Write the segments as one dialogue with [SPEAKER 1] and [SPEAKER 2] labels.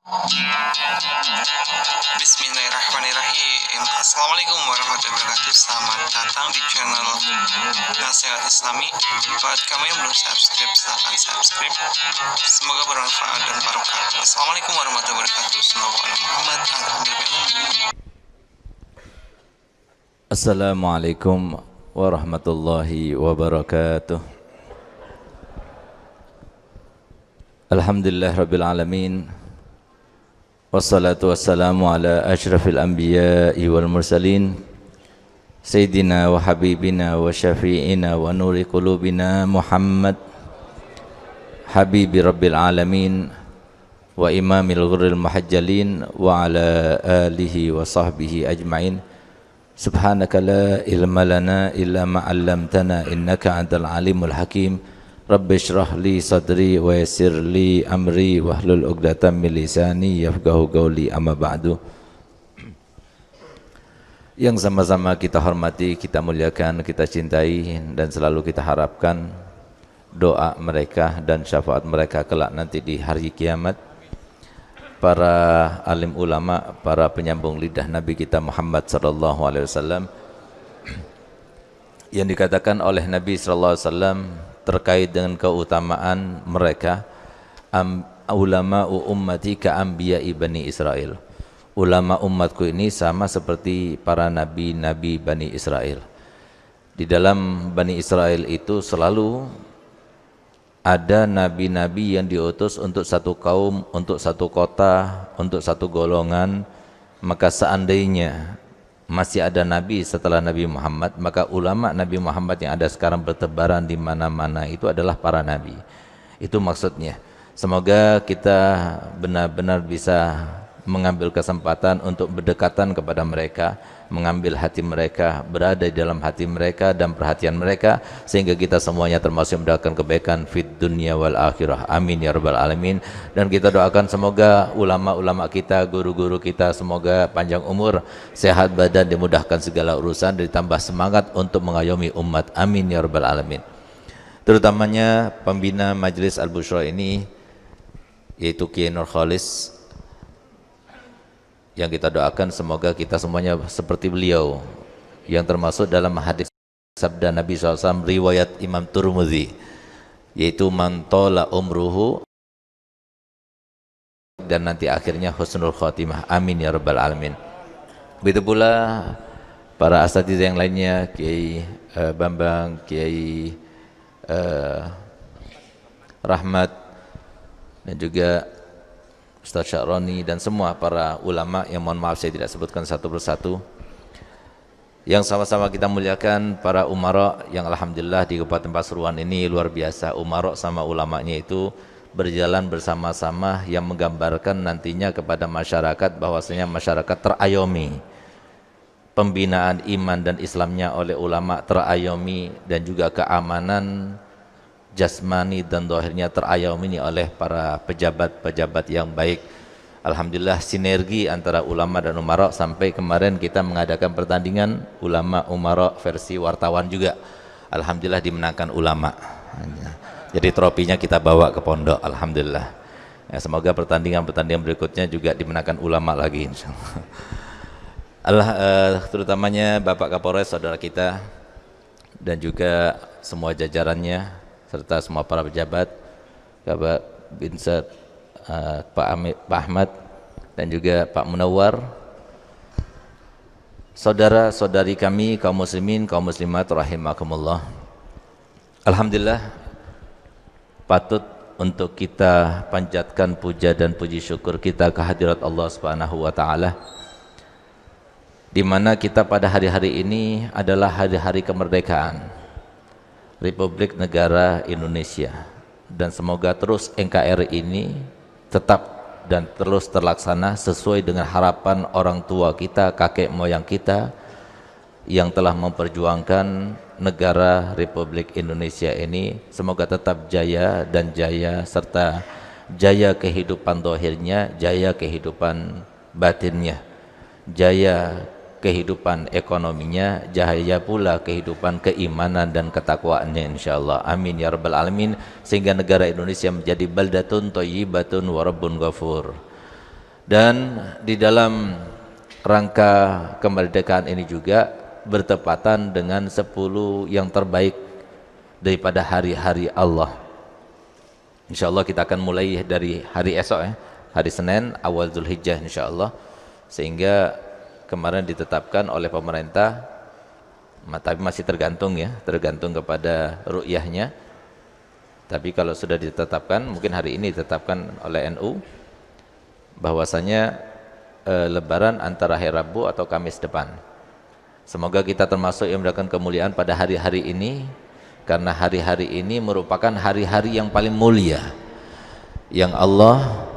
[SPEAKER 1] Bismillahirrahmanirrahim. Assalamualaikum warahmatullahi wabarakatuh. Selamat datang di channel Nasihat Islami. Buat kamu yang belum subscribe, silahkan subscribe. Semoga bermanfaat dan barokah. Assalamualaikum warahmatullahi wabarakatuh. Sallallahu alaihi Muhammad. Alhamdulillah.
[SPEAKER 2] Assalamualaikum warahmatullahi wabarakatuh. Alhamdulillah rabbil alamin. Wassalatu wassalamu ala ashrafil anbiya'i wal mursalin Sayyidina wa habibina wa syafi'ina wa nuri qulubina Muhammad Habibi rabbil alamin wa imamil ghurril muhajjalin wa ala alihi wa sahbihi ajma'in. Subhanaka la ilma lana illa ma 'allamtana innaka antal alimul hakim. Rabbi shrah li sadri wa yassir li amri wahlul 'uqdatam min lisani yafqahu qawli, amma ba'du. Yang sama-sama kita hormati, kita muliakan, kita cintai dan selalu kita harapkan doa mereka dan syafaat mereka kelak nanti di hari kiamat. Para alim ulama, para penyambung lidah Nabi kita Muhammad sallallahu alaihi wasallam, yang dikatakan oleh Nabi sallallahu alaihi wasallam terkait dengan keutamaan mereka, ulama ummati ka anbiya'i Bani Israel. Ulama umatku ini sama seperti para nabi-nabi Bani Israel. Di dalam Bani Israel itu selalu ada nabi-nabi yang diutus untuk satu kaum, untuk satu kota, untuk satu golongan. Maka seandainya masih ada nabi setelah Nabi Muhammad, maka ulama Nabi Muhammad yang ada sekarang bertebaran di mana-mana itu adalah para nabi. Itu maksudnya. Semoga kita benar-benar bisa mengambil kesempatan untuk berdekatan kepada mereka, mengambil hati mereka, berada di dalam hati mereka dan perhatian mereka, sehingga kita semuanya termasuk mendapatkan kebaikan fid dunya wal akhirah. Amin ya rabbal alamin. Dan kita doakan semoga ulama-ulama kita, guru-guru kita, semoga panjang umur, sehat badan, dimudahkan segala urusan, ditambah semangat untuk mengayomi umat. Amin ya rabbal alamin. Terutamanya pembina Majelis Al-Busyra ini, yaitu Kiai Nur Khalis, yang kita doakan semoga kita semuanya seperti beliau, yang termasuk dalam hadis sabda Nabi SAW riwayat Imam Turmudzi, yaitu man tola umruhu, dan nanti akhirnya husnul khotimah. Amin ya rabbal alamin. Begitu pula para asatidz yang lainnya, Kiai Bambang, Kiai Rahmat, dan juga Ustaz Sya'roni, dan semua para ulama yang mohon maaf saya tidak sebutkan satu persatu, yang sama-sama kita muliakan. Para umara yang alhamdulillah di Kabupaten Pasuruan ini luar biasa, umara sama ulamanya itu berjalan bersama-sama, yang menggambarkan nantinya kepada masyarakat bahwasanya masyarakat terayomi, pembinaan iman dan Islamnya oleh ulama terayomi, dan juga keamanan jasmani dan dohirnya terayomi oleh para pejabat-pejabat yang baik. Alhamdulillah sinergi antara ulama dan umara, sampai kemarin kita mengadakan pertandingan ulama umara versi wartawan juga. Alhamdulillah dimenangkan ulama. Jadi tropinya kita bawa ke pondok. Alhamdulillah. Ya, semoga pertandingan-pertandingan berikutnya juga dimenangkan ulama lagi, insyaallah. Terutamanya Bapak Kapolres, saudara kita, dan juga semua jajarannya, serta semua para pejabat, Bapak Binsar, Pak Ahmad, dan juga Pak Munawar, saudara-saudari kami kaum muslimin, kaum muslimat rahimakumullah. Alhamdulillah, patut untuk kita panjatkan puja dan puji syukur kita kehadirat Allah Subhanahu wa taala, di mana kita pada hari-hari ini adalah hari-hari kemerdekaan Republik Negara Indonesia, dan semoga terus NKRI ini tetap dan terus terlaksana sesuai dengan harapan orang tua kita, kakek moyang kita yang telah memperjuangkan negara Republik Indonesia ini. Semoga tetap jaya dan jaya, serta jaya kehidupan dohirnya, jaya kehidupan batinnya, jaya kehidupan ekonominya, jaya pula kehidupan keimanan dan ketakwaannya, insyaallah. Amin ya rabbal alamin. Sehingga negara Indonesia menjadi baldatun thayyibatun wa rabbun ghafur. Dan di dalam rangka kemerdekaan ini juga bertepatan dengan 10 yang terbaik daripada hari-hari Allah. Insyaallah kita akan mulai dari hari esok ya, hari Senin awal Zulhijjah insyaallah. Sehingga kemarin ditetapkan oleh pemerintah, tapi masih tergantung ya, tergantung kepada ru'yahnya. Tapi kalau sudah ditetapkan, mungkin hari ini ditetapkan oleh NU bahwasanya Lebaran antara hari Rabu atau Kamis depan. Semoga kita termasuk yang mendapatkan kemuliaan pada hari-hari ini, karena hari-hari ini merupakan hari-hari yang paling mulia yang Allah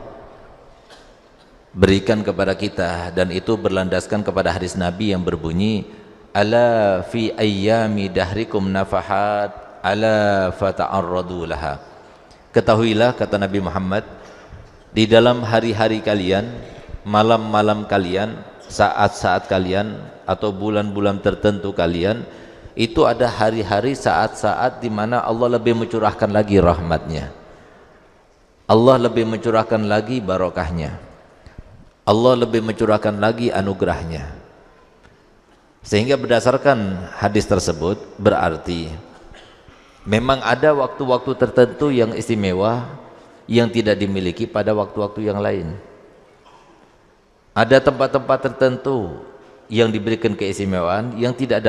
[SPEAKER 2] berikan kepada kita, dan itu berlandaskan kepada hadis Nabi yang berbunyi, ala fi ayyami dahrikum nafahat ala fata'arradu laha. Ketahuilah, kata Nabi Muhammad, di dalam hari-hari kalian, malam-malam kalian, saat-saat kalian atau bulan-bulan tertentu kalian, itu ada hari-hari, saat-saat di mana Allah lebih mencurahkan lagi rahmatnya, Allah lebih mencurahkan lagi barokahnya, Allah lebih mencurahkan lagi anugerahnya. Sehingga berdasarkan hadis tersebut berarti memang ada waktu-waktu tertentu yang istimewa yang tidak dimiliki pada waktu-waktu yang lain. Ada tempat-tempat tertentu yang diberikan keistimewaan yang tidak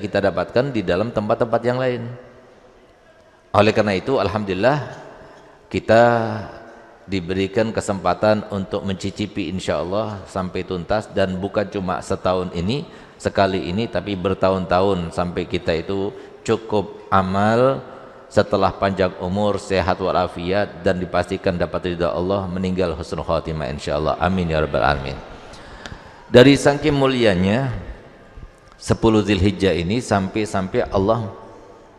[SPEAKER 2] kita dapatkan di dalam tempat-tempat yang lain. Oleh karena itu alhamdulillah kita diberikan kesempatan untuk mencicipi insyaallah sampai tuntas, dan bukan cuma setahun ini, sekali ini, tapi bertahun-tahun sampai kita itu cukup amal, setelah panjang umur, sehat walafiat, dan dipastikan dapat ridha Allah, meninggal husnul khatimah insyaallah. Amin ya rabbal alamin. Dari saking mulianya 10 Zulhijjah ini, sampai Allah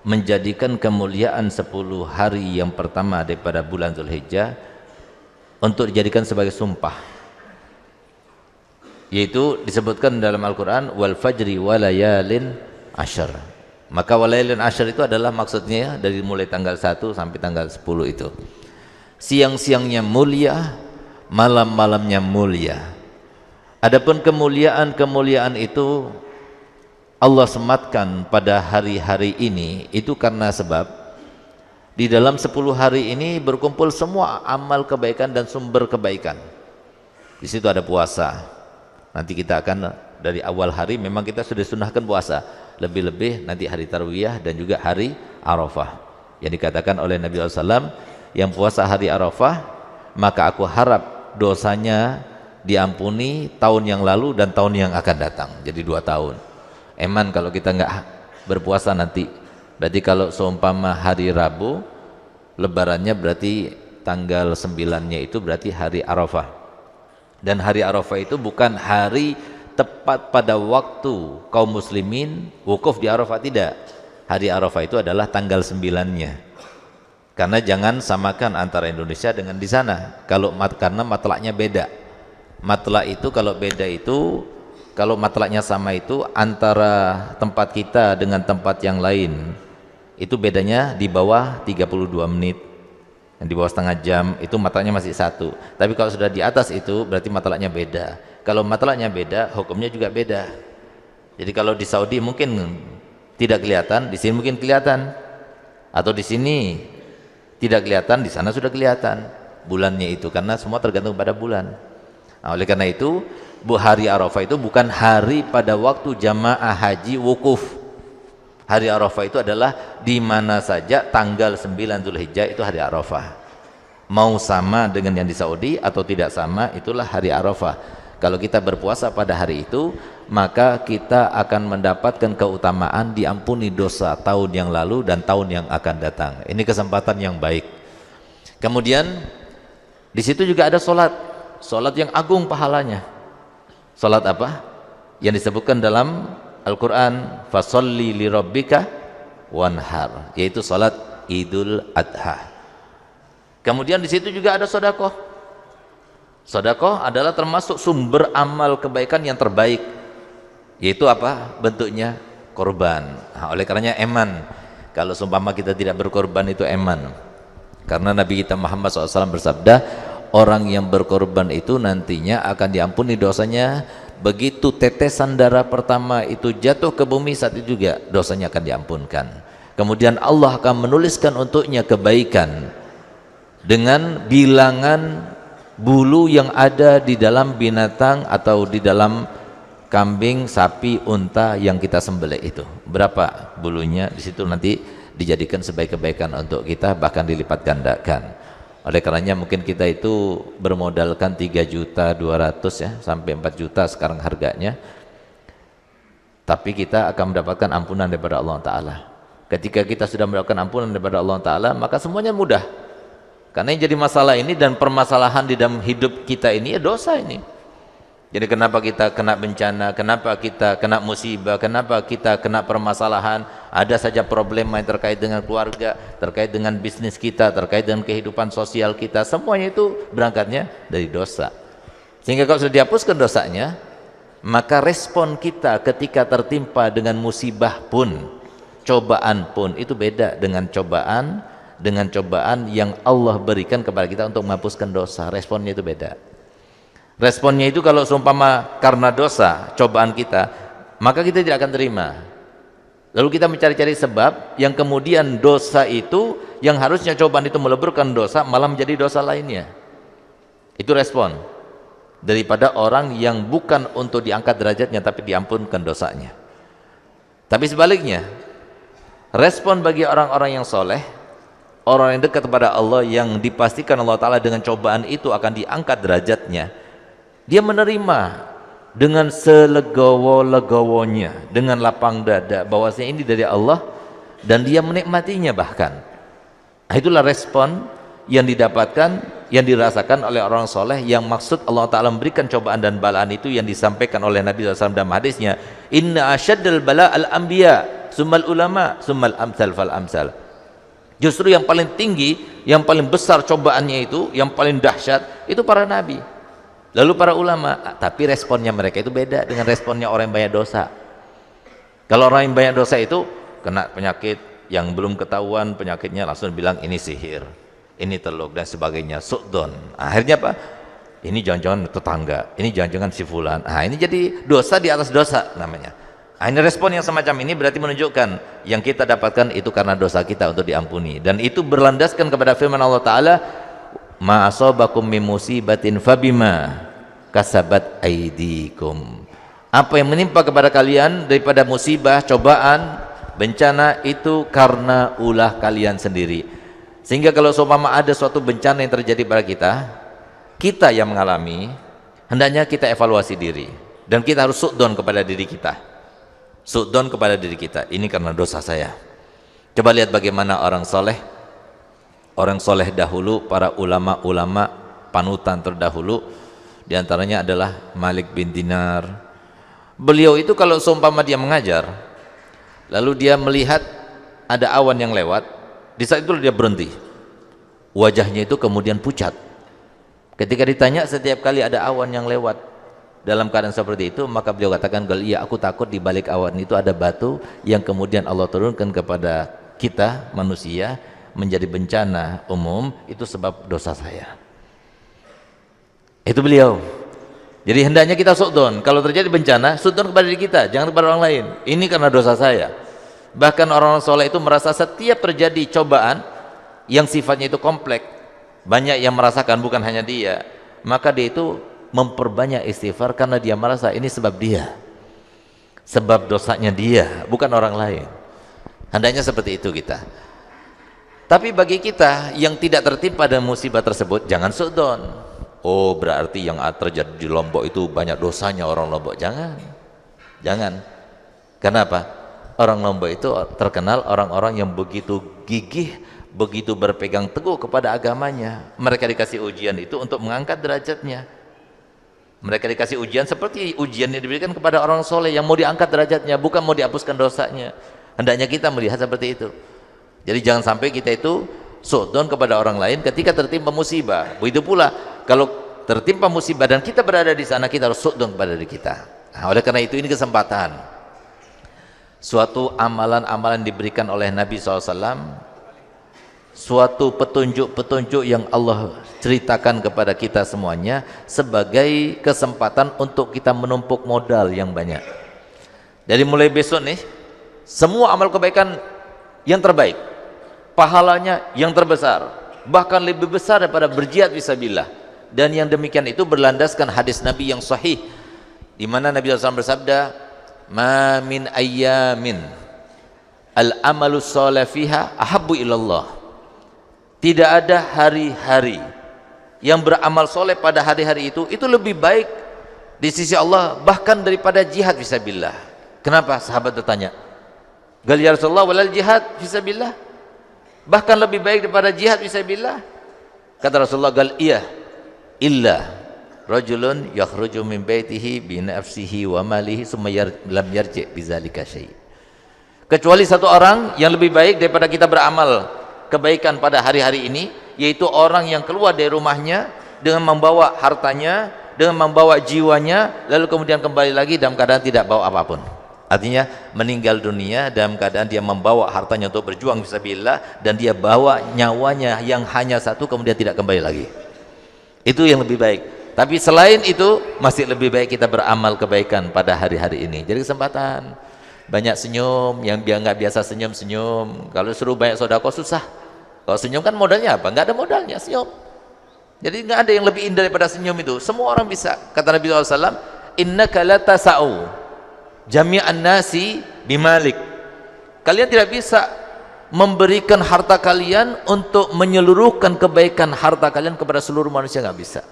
[SPEAKER 2] menjadikan kemuliaan 10 hari yang pertama daripada bulan Zulhijjah untuk dijadikan sebagai sumpah, yaitu disebutkan dalam Al-Quran wal fajri walayalin ashar. Maka walayalin ashar itu adalah maksudnya dari mulai tanggal 1 sampai tanggal 10 itu siang-siangnya mulia, malam-malamnya mulia. Adapun kemuliaan itu Allah sematkan pada hari-hari ini, itu karena sebab di dalam 10 hari ini berkumpul semua amal kebaikan dan sumber kebaikan. Di situ ada puasa. Nanti kita akan dari awal hari memang kita sudah sunahkan puasa. Lebih-lebih nanti hari Tarwiyah dan juga hari Arafah. Yang dikatakan oleh Nabi SAW, yang puasa hari Arafah, maka aku harap dosanya diampuni tahun yang lalu dan tahun yang akan datang. Jadi 2 tahun. Eman kalau kita nggak berpuasa nanti. Berarti kalau seumpama hari Rabu, lebarannya berarti tanggal 9-nya itu berarti hari Arafah. Dan hari Arafah itu bukan hari tepat pada waktu kaum muslimin wukuf di Arafah, tidak. Hari Arafah itu adalah tanggal 9-nya. Karena jangan samakan antara Indonesia dengan di sana. Karena matlaknya beda. Matlak itu kalau beda itu, kalau matlaknya sama itu antara tempat kita dengan tempat yang lain, itu bedanya di bawah 32 menit, yang di bawah setengah jam, itu matlaknya masih satu. Tapi kalau sudah di atas itu berarti matlaknya beda. Kalau matlaknya beda, hukumnya juga beda. Jadi kalau di Saudi mungkin tidak kelihatan, di sini mungkin kelihatan, atau di sini tidak kelihatan, di sana sudah kelihatan bulannya itu, karena semua tergantung pada bulan. Nah, oleh karena itu hari Arafah itu bukan hari pada waktu jamaah haji wukuf. Hari Arafah itu adalah di mana saja tanggal 9 Zulhijjah itu hari Arafah. Mau sama dengan yang di Saudi atau tidak sama, itulah hari Arafah. Kalau kita berpuasa pada hari itu, maka kita akan mendapatkan keutamaan diampuni dosa tahun yang lalu dan tahun yang akan datang. Ini kesempatan yang baik. Kemudian di situ juga ada solat yang agung pahalanya. Solat apa? Yang disebutkan dalam Al-Quran, fasolli li rabbika wanhar, yaitu salat Idul Adha. Kemudian di situ juga ada sedekah. Sedekah adalah termasuk sumber amal kebaikan yang terbaik, yaitu apa? Bentuknya korban. Nah, oleh karenanya eman, kalau seumpama kita tidak berkorban itu eman. Karena Nabi kita Muhammad SAW bersabda, orang yang berkorban itu nantinya akan diampuni dosanya. Begitu tetesan darah pertama itu jatuh ke bumi, saat itu juga dosanya akan diampunkan. Kemudian Allah akan menuliskan untuknya kebaikan dengan bilangan bulu yang ada di dalam binatang atau di dalam kambing, sapi, unta yang kita sembelih itu. Berapa bulunya, di situ nanti dijadikan sebagai kebaikan untuk kita, bahkan dilipat gandakan. Oleh karenanya mungkin kita itu bermodalkan 3.200.000 ya, sampai 4 juta sekarang harganya. Tapi kita akan mendapatkan ampunan daripada Allah Ta'ala. Ketika kita sudah mendapatkan ampunan daripada Allah Ta'ala, maka semuanya mudah. Karena yang jadi masalah ini dan permasalahan di dalam hidup kita ini ya dosa ini. Jadi kenapa kita kena bencana, kenapa kita kena musibah, kenapa kita kena permasalahan, ada saja problema yang terkait dengan keluarga, terkait dengan bisnis kita, terkait dengan kehidupan sosial kita, semuanya itu berangkatnya dari dosa. Sehingga kalau sudah dihapuskan dosanya, maka respon kita ketika tertimpa dengan musibah pun, cobaan pun, itu beda dengan cobaan yang Allah berikan kepada kita untuk menghapuskan dosa. Responnya itu beda. Responnya itu kalau seumpama karena dosa cobaan kita, maka kita tidak akan terima. Lalu kita mencari-cari sebab yang kemudian dosa itu yang harusnya cobaan itu meleburkan dosa malah menjadi dosa lainnya. Itu respon daripada orang yang bukan untuk diangkat derajatnya tapi diampunkan dosanya. Tapi sebaliknya, respon bagi orang-orang yang soleh, orang yang dekat kepada Allah, yang dipastikan Allah Ta'ala dengan cobaan itu akan diangkat derajatnya, dia menerima dengan selegowo-legowonya, dengan lapang dada bahwasanya ini dari Allah, dan dia menikmatinya bahkan. Nah, itulah respon yang didapatkan, yang dirasakan oleh orang soleh, yang maksud Allah Ta'ala memberikan cobaan dan balaan itu yang disampaikan oleh Nabi SAW dalam hadisnya, inna asyaddal bala al-anbiya summal ulama summal amsal fal amsal. Justru yang paling tinggi, yang paling besar cobaannya itu, yang paling dahsyat itu para nabi, lalu para ulama. Tapi responnya mereka itu beda dengan responnya orang yang banyak dosa. Kalau orang yang banyak dosa itu kena penyakit yang belum ketahuan penyakitnya, langsung bilang ini sihir, ini teluk dan sebagainya, su'don. Akhirnya apa? Ini jangan-jangan tetangga, ini jangan-jangan si fulan. Nah, ini jadi dosa di atas dosa namanya. Nah, ini respon yang semacam ini berarti menunjukkan yang kita dapatkan itu karena dosa kita untuk diampuni, dan itu berlandaskan kepada firman Allah Ta'ala, ma asabakum min musibatin fabima kasabat aidikum. Apa yang menimpa kepada kalian daripada musibah, cobaan, bencana, itu karena ulah kalian sendiri. Sehingga kalau seumpama ada suatu bencana yang terjadi pada kita yang mengalami, hendaknya kita evaluasi diri, dan kita harus su'don kepada diri kita. Su'don kepada diri kita, ini karena dosa saya. Coba lihat bagaimana orang soleh dahulu, para ulama-ulama panutan terdahulu, diantaranya adalah Malik bin Dinar. Beliau itu kalau seumpama dia mengajar, lalu dia melihat ada awan yang lewat, di saat itu dia berhenti, wajahnya itu kemudian pucat. Ketika ditanya setiap kali ada awan yang lewat dalam keadaan seperti itu, maka beliau katakan, iya aku takut di balik awan itu ada batu yang kemudian Allah turunkan kepada kita manusia menjadi bencana umum, itu sebab dosa saya. Itu beliau. Jadi hendaknya kita su'don, kalau terjadi bencana su'don kepada diri kita, jangan kepada orang lain. Ini karena dosa saya. Bahkan orang-orang soleh itu merasa setiap terjadi cobaan yang sifatnya itu kompleks, banyak yang merasakan, bukan hanya dia, maka dia itu memperbanyak istighfar karena dia merasa ini sebab dia, sebab dosanya dia, bukan orang lain. Hendaknya seperti itu kita. Tapi bagi kita yang tidak tertimpa dengan musibah tersebut, jangan su'don. Oh, berarti yang terjadi di Lombok itu banyak dosanya orang Lombok. Jangan. Kenapa? Orang Lombok itu terkenal orang-orang yang begitu gigih, begitu berpegang teguh kepada agamanya. Mereka dikasih ujian itu untuk mengangkat derajatnya. Mereka dikasih ujian seperti ujian yang diberikan kepada orang soleh yang mau diangkat derajatnya, bukan mau dihapuskan dosanya. Hendaknya kita melihat seperti itu. Jadi jangan sampai kita itu su'don kepada orang lain ketika tertimpa musibah. Begitu pula kalau tertimpa musibah dan kita berada di sana, kita harus su'don kepada diri kita. Nah, oleh karena itu ini kesempatan, suatu amalan-amalan diberikan oleh Nabi SAW suatu petunjuk-petunjuk yang Allah ceritakan kepada kita semuanya sebagai kesempatan untuk kita menumpuk modal yang banyak. Dari mulai besok nih, semua amal kebaikan yang terbaik, pahalanya yang terbesar, bahkan lebih besar daripada berjihad fisabilillah. Dan yang demikian itu berlandaskan hadis Nabi yang sahih, di mana Nabi SAW bersabda, "Ma min ayyamin al-amalu sholih fiha ahabbu ilallah." Tidak ada hari-hari yang beramal soleh pada hari-hari itu lebih baik di sisi Allah bahkan daripada jihad fisabilillah. Kenapa? Sahabat bertanya, "Gal ya Rasulullah walal jihad fisabilillah?" Bahkan lebih baik daripada jihad fisabilillah? Kata Rasulullah, "Gal iya, illa rajulun yakhruju min baitihi bi nafsihi wa malihi summa lam yarji' bizalika syai'." Kecuali satu orang yang lebih baik daripada kita beramal kebaikan pada hari-hari ini, yaitu orang yang keluar dari rumahnya dengan membawa hartanya, dengan membawa jiwanya, lalu kemudian kembali lagi dalam keadaan tidak bawa apapun. Artinya meninggal dunia dalam keadaan dia membawa hartanya untuk berjuang fisabilillah, dan dia bawa nyawanya yang hanya satu kemudian tidak kembali lagi. Itu yang lebih baik. Tapi selain itu masih lebih baik kita beramal kebaikan pada hari-hari ini. Jadi kesempatan banyak senyum, yang nggak biasa senyum. Kalau suruh banyak sedekah susah. Kalau senyum kan modalnya apa? Nggak ada modalnya, senyum. Jadi nggak ada yang lebih indah daripada senyum itu. Semua orang bisa. Kata Nabi SAW, "Innaka latasa'u jami'an nasi bimalik." Kalian tidak bisa memberikan harta kalian untuk menyeluruhkan kebaikan harta kalian kepada seluruh manusia, nggak bisa.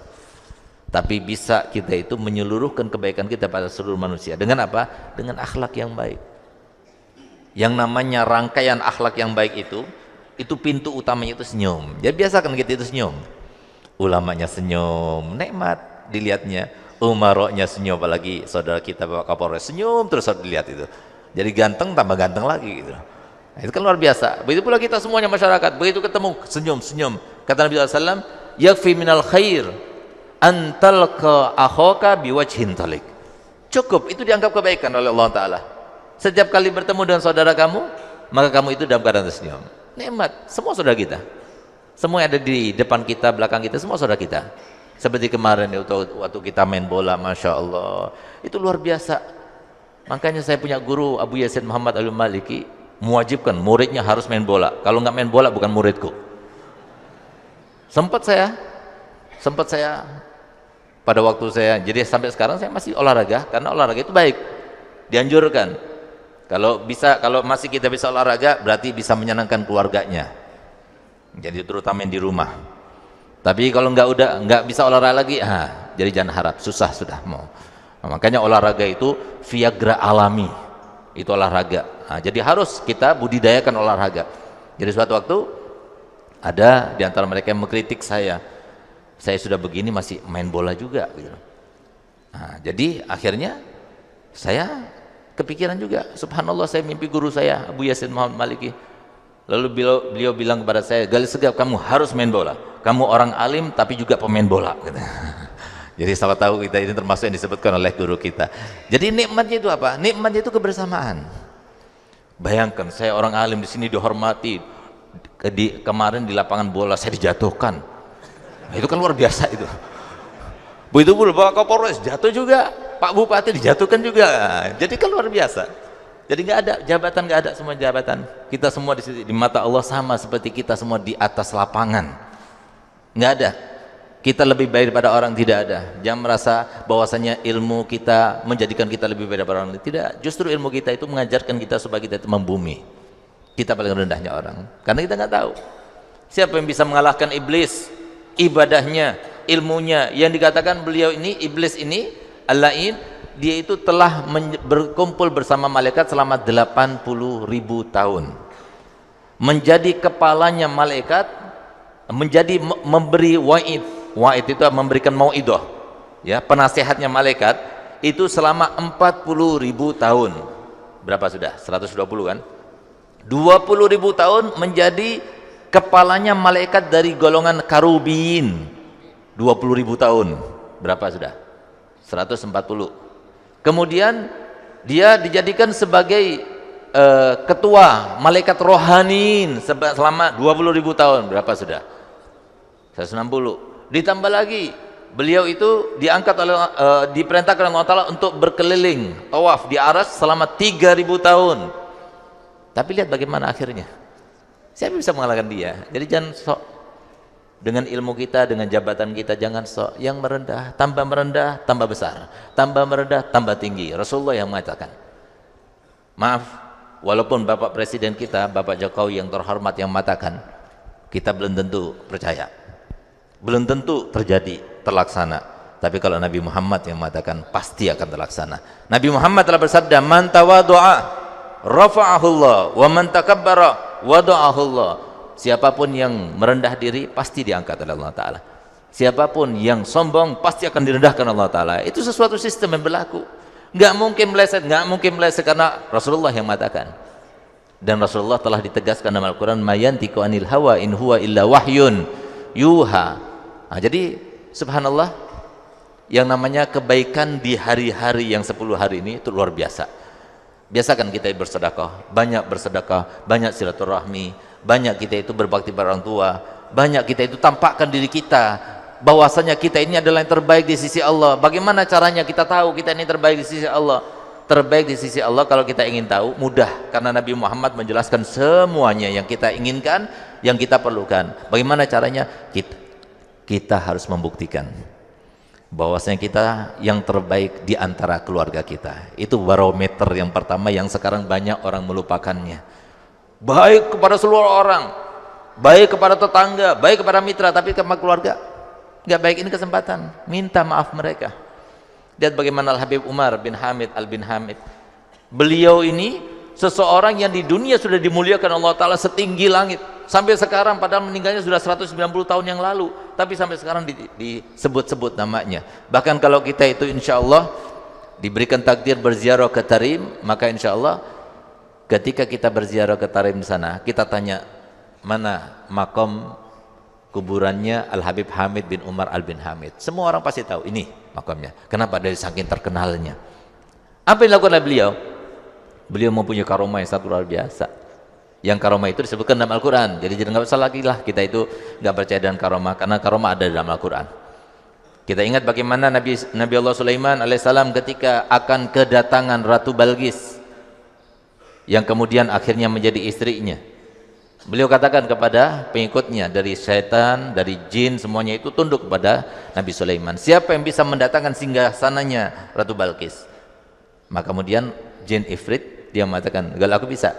[SPEAKER 2] Tapi bisa kita itu menyeluruhkan kebaikan kita pada seluruh manusia. Dengan apa? Dengan akhlak yang baik. Yang namanya rangkaian akhlak yang baik itu pintu utamanya itu senyum. Jadi biasakan kita itu senyum. Ulamanya senyum, nikmat dilihatnya. Umaroknya senyum, apalagi saudara kita Bapak Kapolres senyum terus dilihat itu. Jadi ganteng tambah ganteng lagi gitu. Nah, itu kan luar biasa. Begitu pula kita semuanya masyarakat, begitu ketemu senyum. Kata Nabi SAW, "Yakfi minal khair antalqa akhaka biwajhin talik." Cukup, itu dianggap kebaikan oleh Allah Ta'ala. Setiap kali bertemu dengan saudara kamu, maka kamu itu dalam keadaan tersenyum. Nikmat, semua saudara kita, semua yang ada di depan kita, belakang kita, semua saudara kita. Seperti kemarin waktu kita main bola, Masya Allah, itu luar biasa. Makanya saya punya guru Abu Yasin Muhammad Al-Maliki mewajibkan muridnya harus main bola. Kalau nggak main bola bukan muridku. Sempat saya pada waktu saya, jadi sampai sekarang saya masih olahraga, karena olahraga itu baik, dianjurkan. Kalau masih kita bisa olahraga, berarti bisa menyenangkan keluarganya. Jadi terutama yang di rumah. Tapi kalau nggak bisa olahraga lagi, jadi jangan harap, susah sudah mau. Nah, makanya olahraga itu Viagra alami, itu olahraga. Nah, jadi harus kita budidayakan olahraga. Jadi suatu waktu ada di antara mereka yang mengkritik saya sudah begini masih main bola juga gitu. Nah, jadi akhirnya saya kepikiran juga, subhanallah, saya mimpi guru saya Abu Yasin Muhammad Maliki. Lalu beliau bilang kepada saya, "Gali Segaf, kamu harus main bola. Kamu orang alim tapi juga pemain bola." Gitu. Jadi salah tahu kita ini termasuk yang disebutkan oleh guru kita. Jadi nikmatnya itu apa? Nikmatnya itu kebersamaan. Bayangkan saya orang alim di sini dihormati, kemarin di lapangan bola saya dijatuhkan. Itu kan luar biasa itu. Begitu pula Bapak Kapolres jatuh juga, Pak Bupati dijatuhkan juga. Jadi kan luar biasa. Jadi nggak ada jabatan, nggak ada semua jabatan. Kita semua di mata Allah sama seperti kita semua di atas lapangan. Nggak ada. Kita lebih baik daripada orang, tidak ada. Jangan merasa bahwasanya ilmu kita menjadikan kita lebih baik daripada orang. Tidak. Justru ilmu kita itu mengajarkan kita supaya kita itu membumi. Kita paling rendahnya orang. Karena kita nggak tahu siapa yang bisa mengalahkan iblis. Ibadahnya, ilmunya, yang dikatakan beliau ini, iblis ini, Al-La'in, dia itu telah berkumpul bersama malaikat selama 80.000 tahun. Menjadi kepalanya malaikat, menjadi memberi wa'id. Wa'id itu memberikan mau'idah, ya, penasehatnya malaikat itu selama 40.000 tahun. Berapa sudah? 120 kan? 20.000 tahun menjadi kepalanya malaikat dari golongan karubin. 20.000 tahun. Berapa sudah? 140. Kemudian dia dijadikan sebagai ketua malaikat rohaniin selama 20.000 tahun. Berapa sudah? 160. Ditambah lagi beliau itu diangkat oleh diperintahkan oleh Allah Ta'ala untuk berkeliling tawaf di Aras selama 3.000 tahun. Tapi lihat bagaimana akhirnya. Siapa bisa mengalahkan dia? Jadi jangan sok dengan ilmu kita, dengan jabatan kita, jangan sok yang merendah tambah besar, tambah merendah tambah tinggi. Rasulullah yang mengatakan, maaf, walaupun Bapak Presiden kita, Bapak Jokowi yang terhormat yang mengatakan, kita belum tentu percaya, belum tentu terjadi, terlaksana. Tapi kalau Nabi Muhammad yang mengatakan, pasti akan terlaksana. Nabi Muhammad telah bersabda, man tawadu'a rafa'ahullah wa man takabbara wada'ahullah. Siapapun yang merendah diri pasti diangkat oleh Allah Ta'ala. Siapapun yang sombong pasti akan direndahkan Allah Ta'ala. Itu sesuatu sistem yang berlaku. Nggak mungkin meleset karena Rasulullah yang mengatakan. Dan Rasulullah telah ditegaskan dalam Al-Quran, mayantiku anil hawa in huwa illa wahyun yuha. Nah, jadi subhanallah, yang namanya kebaikan di hari-hari yang 10 hari ini itu luar biasa. Biasakan kita bersedekah, banyak silaturahmi, banyak kita itu berbakti pada orang tua, banyak kita itu tampakkan diri kita bahwasanya kita ini adalah yang terbaik di sisi Allah. Bagaimana caranya kita tahu kita ini terbaik di sisi Allah? Terbaik di sisi Allah kalau kita ingin tahu, mudah, karena Nabi Muhammad menjelaskan semuanya yang kita inginkan, yang kita perlukan. Bagaimana caranya? Kita harus membuktikan bahwasanya kita yang terbaik di antara keluarga kita. Itu barometer yang pertama yang sekarang banyak orang melupakannya. Baik kepada seluruh orang, baik kepada tetangga, baik kepada mitra, tapi kepada keluarga nggak baik. Ini kesempatan, minta maaf mereka. Lihat bagaimana Al-Habib Umar bin Hamid Al-Bin Hamid. Beliau ini seseorang yang di dunia sudah dimuliakan Allah Ta'ala setinggi langit. Sampai sekarang, padahal meninggalnya sudah 190 tahun yang lalu, tapi sampai sekarang disebut-sebut namanya. Bahkan kalau kita itu insya Allah diberikan takdir berziarah ke Tarim, maka insya Allah ketika kita berziarah ke Tarim sana, kita tanya mana makom kuburannya Al-Habib Hamid bin Umar Al-Bin Hamid. Semua orang pasti tahu ini makamnya. Kenapa? Dari saking terkenalnya. Apa yang dilakukan oleh beliau? Beliau mempunyai karomah yang sangat luar biasa. Yang karomah itu disebutkan dalam Al-Quran. Jadi nggak usah lagi lah kita itu nggak percaya dengan karomah, karena karomah ada dalam Al-Quran. Kita ingat bagaimana Nabi Allah Sulaiman alaihissalam ketika akan kedatangan Ratu Balqis, yang kemudian akhirnya menjadi istrinya. Beliau katakan kepada pengikutnya, dari syaitan, dari jin, semuanya itu tunduk kepada Nabi Sulaiman. Siapa yang bisa mendatangkan singgasananya Ratu Balqis? Maka kemudian jin Ifrit, dia mengatakan, "Gal, aku bisa.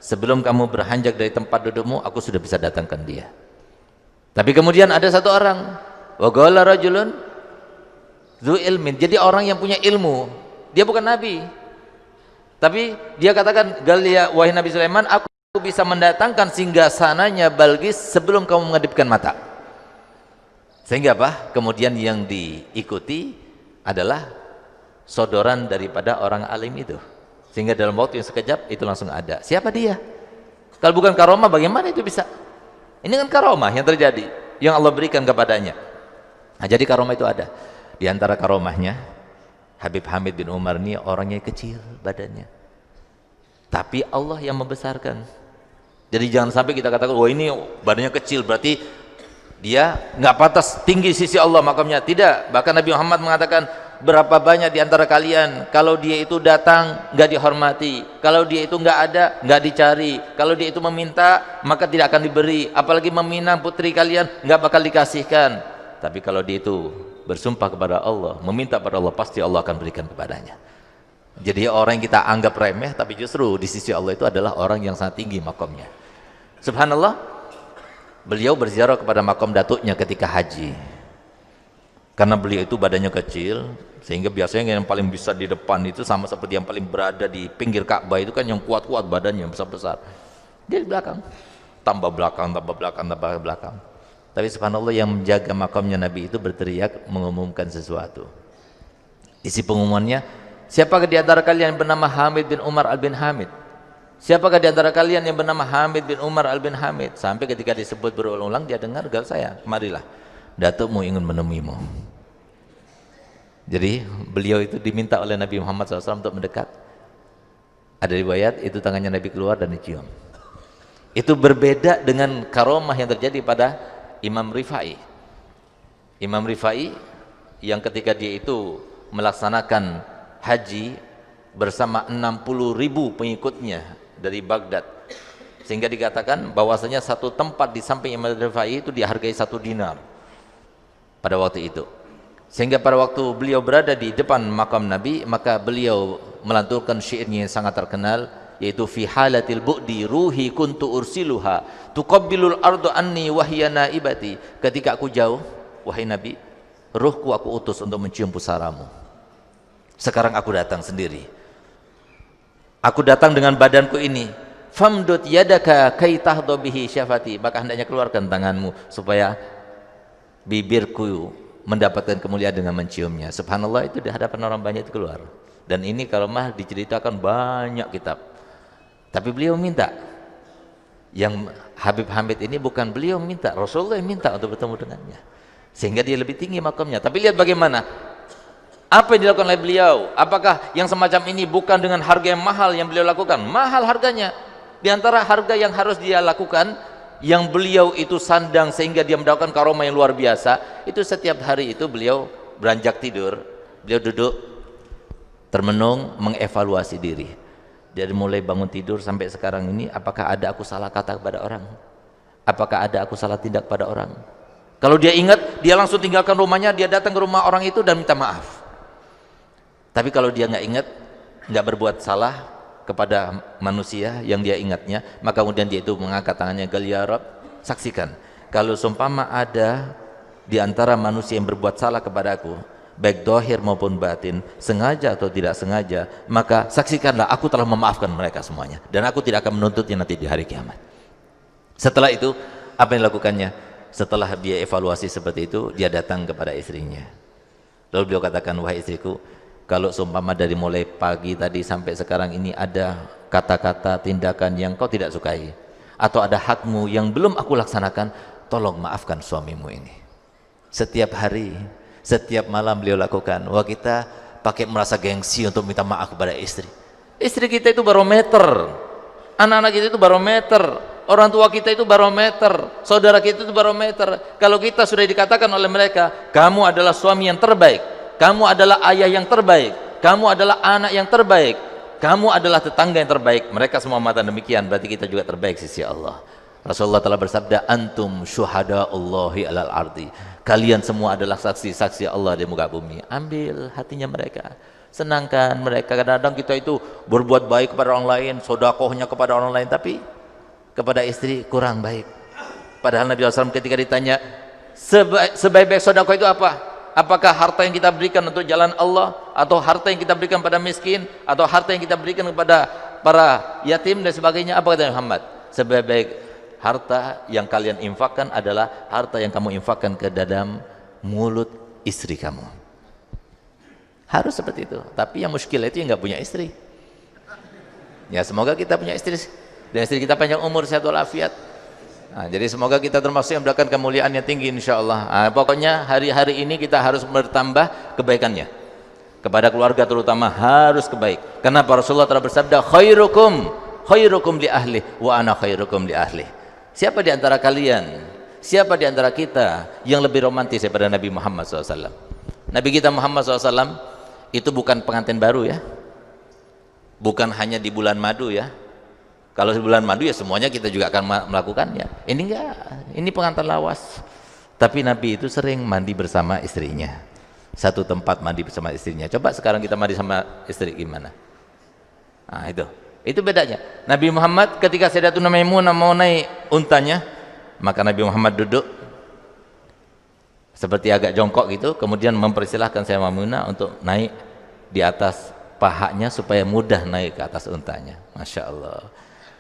[SPEAKER 2] Sebelum kamu berhanjak dari tempat dudukmu, aku sudah bisa datangkan dia." Tapi kemudian ada satu orang, wa qala rajulun dzu ilmin. Jadi orang yang punya ilmu. Dia bukan nabi. Tapi dia katakan, "Gal ya wahai Nabi Sulaiman, aku bisa mendatangkan singgasananya Balqis sebelum kamu mengedipkan mata." Sehingga apa? Kemudian yang diikuti adalah sodoran daripada orang alim itu. Sehingga dalam waktu yang sekejap itu langsung ada. Siapa dia? Kalau bukan karomah, bagaimana itu bisa? Ini kan karomah yang terjadi, yang Allah berikan kepadanya. Nah, jadi karomah itu ada. Di antara karomahnya, Habib Hamid bin Umar ini orangnya kecil badannya, tapi Allah yang membesarkan. Jadi jangan sampai kita katakan, wah ini badannya kecil berarti dia nggak pantas tinggi sisi Allah makamnya. Tidak. Bahkan Nabi Muhammad mengatakan, berapa banyak di antara kalian kalau dia itu datang nggak dihormati, kalau dia itu nggak ada nggak dicari, kalau dia itu meminta maka tidak akan diberi, apalagi meminang putri kalian nggak bakal dikasihkan. Tapi kalau dia itu bersumpah kepada Allah, meminta pada Allah, pasti Allah akan berikan kepadanya. Jadi orang yang kita anggap remeh, tapi justru di sisi Allah itu adalah orang yang sangat tinggi makamnya. Subhanallah, beliau berziarah kepada makam datuknya ketika haji. Karena beliau itu badannya kecil, sehingga biasanya yang paling bisa di depan itu sama seperti yang paling berada di pinggir Ka'bah itu kan yang kuat-kuat badannya, besar-besar. Dia di belakang, tambah belakang. Tapi subhanallah, yang menjaga makamnya Nabi itu berteriak mengumumkan sesuatu. Isi pengumumannya, siapakah di antara kalian yang bernama Hamid bin Umar Al-Bin Hamid? Siapakah di antara kalian yang bernama Hamid bin Umar Al-Bin Hamid? Sampai ketika disebut berulang-ulang, dia dengar, "Gal saya, marilah. Datukmu ingin menemuimu." Jadi beliau itu diminta oleh Nabi Muhammad SAW untuk mendekat. Ada riwayat itu tangannya Nabi keluar dan dicium. Itu berbeda dengan karomah yang terjadi pada Imam Rifai. Imam Rifai yang ketika dia itu melaksanakan haji bersama 60.000 pengikutnya dari Baghdad, sehingga dikatakan bahwasanya satu tempat di samping Imam Rifai itu dihargai 1 dinar pada waktu itu. Sehingga pada waktu beliau berada di depan makam Nabi, maka beliau melanturkan syairnya yang sangat terkenal, yaitu fi halatil bu'di ruhi kuntu ursiluha tuqabbilul ardu anni wahya naibati. Ketika aku jauh, wahai Nabi, ruhku aku utus untuk mencium pusaramu. Sekarang aku datang sendiri. Aku datang dengan badanku ini. Famdud yadaka kai tahdhu bihi syafati. Maka hendaknya keluarkan tanganmu supaya bibirku mendapatkan kemuliaan dengan menciumnya. Subhanallah, itu di hadapan orang banyak itu keluar. Dan ini kalau mah diceritakan banyak kitab. Tapi beliau minta, yang Habib Hamid ini bukan beliau minta, Rasulullah yang minta untuk bertemu dengannya, sehingga dia lebih tinggi makamnya. Tapi lihat bagaimana apa yang dilakukan oleh beliau. Apakah yang semacam ini bukan dengan harga yang mahal yang beliau lakukan? Mahal harganya. Di antara harga yang harus dia lakukan, yang beliau itu sandang sehingga dia mendapatkan karomah yang luar biasa, itu setiap hari itu beliau beranjak tidur, beliau duduk termenung, mengevaluasi diri. Dari mulai bangun tidur sampai sekarang ini, apakah ada aku salah kata kepada orang? Apakah ada aku salah tindak pada orang? Kalau dia ingat, dia langsung tinggalkan rumahnya, dia datang ke rumah orang itu dan minta maaf. Tapi kalau dia nggak ingat, nggak berbuat salah kepada manusia yang dia ingatnya, maka kemudian dia itu mengangkat tangannya, gal ya Rabb, saksikan kalau seumpama ada di antara manusia yang berbuat salah kepadaku, baik dohir maupun batin, sengaja atau tidak sengaja, maka saksikanlah aku telah memaafkan mereka semuanya, dan aku tidak akan menuntutnya nanti di hari kiamat. Setelah itu apa yang dilakukannya? Setelah dia evaluasi seperti itu, dia datang kepada istrinya, lalu beliau katakan, wahai istriku, kalau seumpama dari mulai pagi tadi sampai sekarang ini ada kata-kata, tindakan yang kau tidak sukai, atau ada hakmu yang belum aku laksanakan, tolong maafkan suamimu ini. Setiap hari, setiap malam beliau lakukan. Wah, kita pakai merasa gengsi untuk minta maaf kepada istri. Istri kita itu barometer, anak-anak kita itu barometer, orang tua kita itu barometer, saudara kita itu barometer. Kalau kita sudah dikatakan oleh mereka, kamu adalah suami yang terbaik, kamu adalah ayah yang terbaik, kamu adalah anak yang terbaik, kamu adalah tetangga yang terbaik, mereka semua mengatakan demikian, berarti kita juga terbaik sisi Allah. Rasulullah telah bersabda, antum syuhada'ullahi alal ardi, kalian semua adalah saksi-saksi Allah di muka bumi. Ambil hatinya mereka, senangkan mereka. Kadang-kadang kita itu berbuat baik kepada orang lain, sodakohnya kepada orang lain, tapi kepada istri kurang baik. Padahal Nabi SAW ketika ditanya sebaik-baik sodakoh itu apa? Apakah harta yang kita berikan untuk jalan Allah, atau harta yang kita berikan pada miskin, atau harta yang kita berikan kepada para yatim dan sebagainya? Apa kata Muhammad? Sebaik-baik harta yang kalian infakkan adalah harta yang kamu infakkan ke dalam mulut istri kamu. Harus seperti itu. Tapi yang muskilah itu yang nggak punya istri. Ya, semoga kita punya istri dan istri kita panjang umur, sehat walafiat. Nah, jadi semoga kita termasuk yang mendapatkan kemuliaan yang tinggi insyaallah. Nah, pokoknya hari-hari ini kita harus bertambah kebaikannya. Kepada keluarga terutama harus kebaik. Kenapa? Rasulullah telah bersabda, khairukum li ahli wa ana khairukum li ahli. Siapa di antara kalian, siapa di antara kita yang lebih romantis daripada Nabi Muhammad SAW? Nabi kita Muhammad SAW itu bukan pengantin baru ya, bukan hanya di bulan madu ya. Kalau di bulan madu ya semuanya kita juga akan melakukannya. Ini enggak, ini pengantin lawas. Tapi Nabi itu sering mandi bersama istrinya, satu tempat mandi bersama istrinya. Coba sekarang kita mandi sama istri gimana? Nah itu bedanya. Nabi Muhammad ketika Sayyidatuna Maimunah mau naik untanya, maka Nabi Muhammad duduk seperti agak jongkok gitu, kemudian mempersilahkan Sayyidatuna Maimunah untuk naik di atas pahanya supaya mudah naik ke atas untanya. Masya Allah.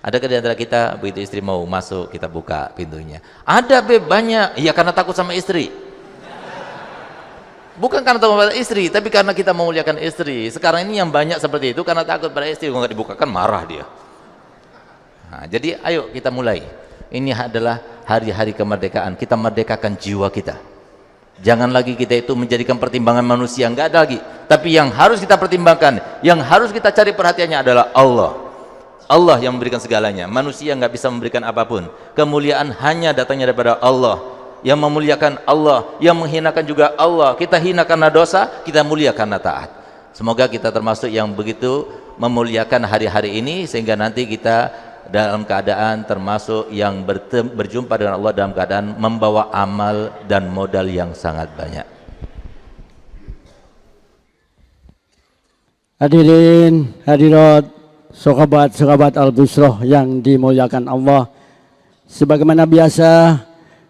[SPEAKER 2] Adakah di antara kita begitu istri mau masuk kita buka pintunya? Ada banyak. Iya, karena takut sama istri. Bukan karena takut pada istri, tapi karena kita memuliakan istri. Sekarang ini yang banyak seperti itu karena takut pada istri. Kalau nggak dibukakan marah dia. Nah, jadi ayo kita mulai. Ini adalah hari-hari kemerdekaan. Kita merdekakan jiwa kita. Jangan lagi kita itu menjadikan pertimbangan manusia, nggak ada lagi. Tapi yang harus kita pertimbangkan, yang harus kita cari perhatiannya adalah Allah. Allah yang memberikan segalanya, manusia nggak bisa memberikan apapun. Kemuliaan hanya datangnya daripada Allah. Yang memuliakan Allah, yang menghinakan juga Allah. Kita hina karena dosa, kita mulia karena taat. Semoga kita termasuk yang begitu memuliakan hari-hari ini, sehingga nanti kita dalam keadaan termasuk yang berjumpa dengan Allah dalam keadaan membawa amal dan modal yang sangat banyak.
[SPEAKER 3] Hadirin, hadirat, sahabat-sahabat Al-Busroh yang dimuliakan Allah. Sebagaimana biasa,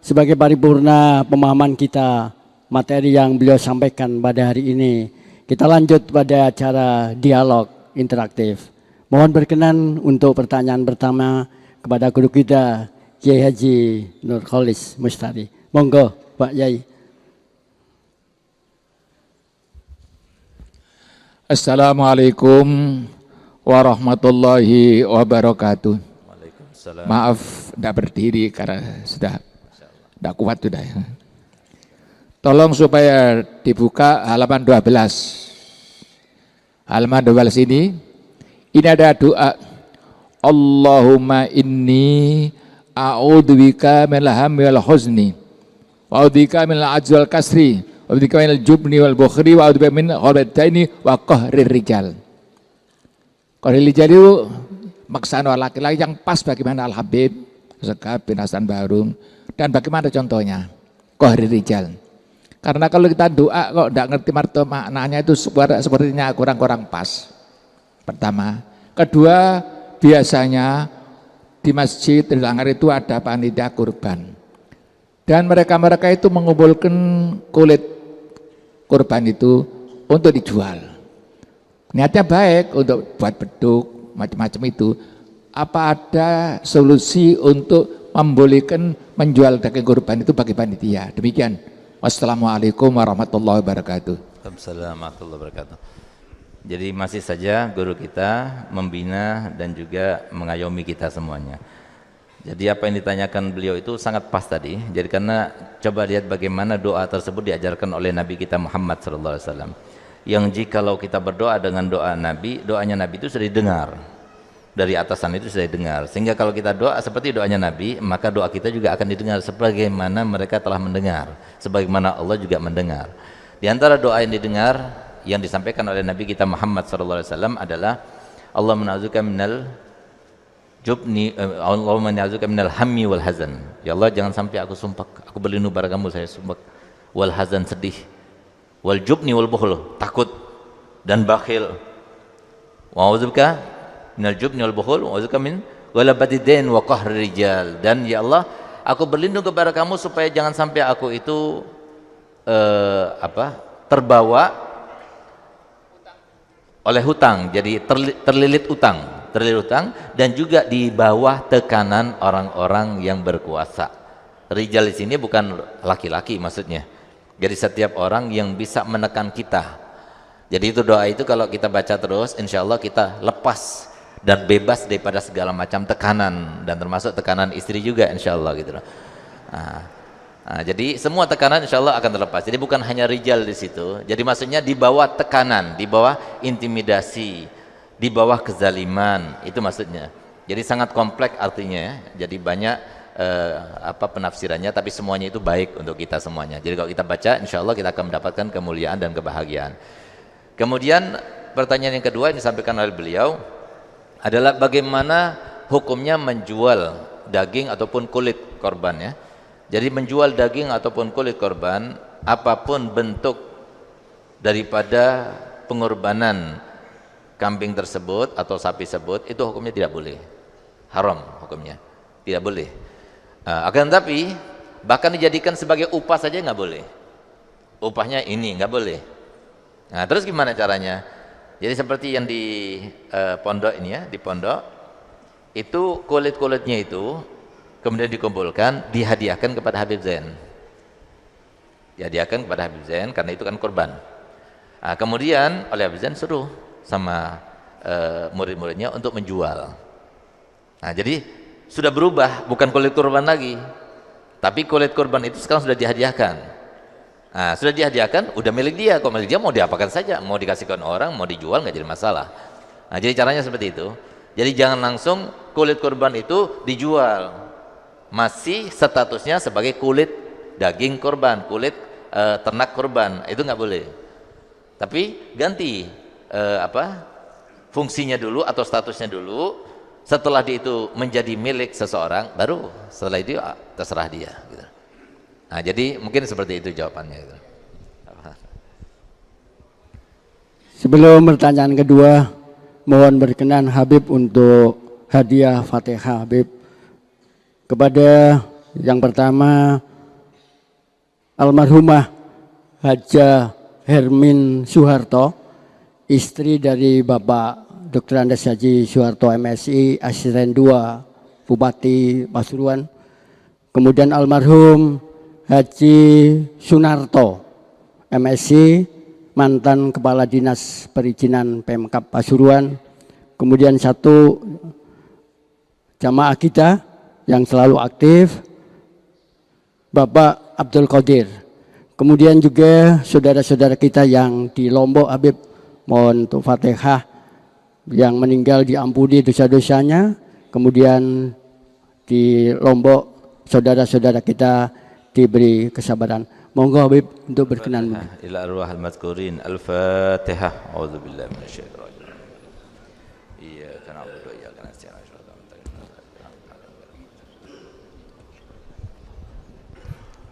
[SPEAKER 3] sebagai paripurna pemahaman kita materi yang beliau sampaikan pada hari ini, kita lanjut pada acara dialog interaktif. Mohon berkenan untuk pertanyaan pertama kepada guru kita Kiai Haji Nur Kholis Mustari. Monggo Pak Yai.
[SPEAKER 4] Assalamualaikum warahmatullahi wabarakatuh.
[SPEAKER 2] Waalaikumsalam.
[SPEAKER 4] Maaf tidak berdiri karena sudah tidak kuat sudah. Tolong supaya dibuka halaman 12. Halaman 12 ini ada doa. Allahumma inni a'udzubika minal hammi wal huzni wa a'udzubika minal ajzi wal kasri wa a'udzubika minal jubni wal bukhri wa a'udzubika min ghalabaini wa qahrir rijal. Qahrir rijal itu maksana laki-laki yang pas bagaimana Al-Habib Sekab bin Hasan Barung, dan bagaimana contohnya qahrir rijal. Karena kalau kita doa kok tidak ngerti maknanya itu sepertinya kurang-kurang pas. Pertama, kedua, biasanya di masjid di Langgar itu ada panitia kurban, dan mereka itu mengumpulkan kulit kurban itu untuk dijual. Niatnya baik untuk buat beduk macam-macam itu. Apa ada solusi untuk membolehkan menjual daging kurban itu bagi panitia? Demikian. Wassalamualaikum warahmatullahi wabarakatuh.
[SPEAKER 2] Waalaikumsalam warahmatullahi wabarakatuh. Jadi masih saja guru kita membina dan juga mengayomi kita semuanya. Jadi apa yang ditanyakan beliau itu sangat pas tadi. Jadi karena coba lihat bagaimana doa tersebut diajarkan oleh Nabi kita Muhammad SAW. Yang jikalau kita berdoa dengan doa Nabi, doanya Nabi itu sudah didengar. Dari atasan itu sudah didengar. Sehingga kalau kita doa seperti doanya Nabi, maka doa kita juga akan didengar sebagaimana mereka telah mendengar. Sebagaimana Allah juga mendengar. Di antara doa yang didengar, yang disampaikan oleh Nabi kita Muhammad SAW adalah Allah mena'udzuka minal jubni, Allah mena'udzuka minal hammi wal hazan. Ya Allah, jangan sampai aku sumpah, aku berlindung pada kamu, saya sumpah. Wal hazan, sedih. Wal jubni wal bukhul, takut dan bakhil. Wa'udzuka minal jubni wal bukhul wa'udzuka min ghalabati dain wa qahri rijal. Dan ya Allah, aku berlindung kepada kamu supaya jangan sampai aku itu terbawa oleh hutang, jadi terlilit utang dan juga di bawah tekanan orang-orang yang berkuasa. Rijal di sini bukan laki-laki maksudnya. Jadi setiap orang yang bisa menekan kita. Jadi itu doa itu kalau kita baca terus, insya Allah kita lepas dan bebas daripada segala macam tekanan, dan termasuk tekanan istri juga insya Allah gitu loh. Jadi semua tekanan insya Allah akan terlepas. Jadi bukan hanya rijal di situ. Jadi maksudnya di bawah tekanan, di bawah intimidasi, di bawah kezaliman, itu maksudnya. Jadi sangat kompleks artinya. Jadi banyak penafsirannya, tapi semuanya itu baik untuk kita semuanya. Jadi kalau kita baca, insya Allah kita akan mendapatkan kemuliaan dan kebahagiaan. Kemudian pertanyaan yang kedua yang disampaikan oleh beliau adalah bagaimana hukumnya menjual daging ataupun kulit korban ya. Jadi menjual daging ataupun kulit korban, apapun bentuk daripada pengorbanan kambing tersebut atau sapi tersebut, itu hukumnya tidak boleh, haram hukumnya, tidak boleh. Akan tetapi bahkan dijadikan sebagai upah saja nggak boleh, upahnya ini nggak boleh. Nah terus gimana caranya? Jadi seperti yang di pondok ini ya, di pondok itu kulit-kulitnya itu kemudian dikumpulkan, dihadiahkan kepada Habib Zain. Dihadiahkan kepada Habib Zain karena itu kan kurban. Nah, kemudian oleh Habib Zain suruh sama murid-muridnya untuk menjual. Nah, jadi sudah berubah, bukan kulit kurban lagi. Tapi kulit kurban itu sekarang sudah dihadiahkan. Nah, sudah dihadiahkan, udah milik dia. Kalau milik dia mau diapakan saja, mau dikasihkan orang, mau dijual nggak jadi masalah. Nah, jadi caranya seperti itu. Jadi jangan langsung kulit kurban itu dijual, masih statusnya sebagai kulit daging kurban, kulit ternak kurban, itu nggak boleh. Tapi ganti fungsinya dulu atau statusnya dulu. Setelah itu menjadi milik seseorang, baru setelah itu terserah dia. Gitu. Nah, jadi mungkin seperti itu jawabannya. Gitu.
[SPEAKER 3] Sebelum pertanyaan kedua, mohon berkenan Habib untuk hadiah Fatihah Habib kepada yang pertama almarhumah Haja Hermin Soeharto, istri dari Bapak Dr. Andes Haji Soeharto MSI, Asisten 2 Bupati Pasuruan. Kemudian almarhum Haji Sunarto MSI, mantan Kepala Dinas Perizinan Pemkab Pasuruan. Kemudian satu jamaah kita yang selalu aktif, Bapak Abdul Qadir. Kemudian juga saudara-saudara kita yang di Lombok Habib, mohon untuk Fatihah, yang meninggal diampuni dosa-dosanya. Kemudian di Lombok saudara-saudara kita diberi kesabaran. Monggo Habib untuk berkenan.
[SPEAKER 2] Ila arwahil mazkurin. Al-Fatihah. A'udzubillahi minasyaitonir rajim. Iyyaka na'budu wa iyyaka nasta'in.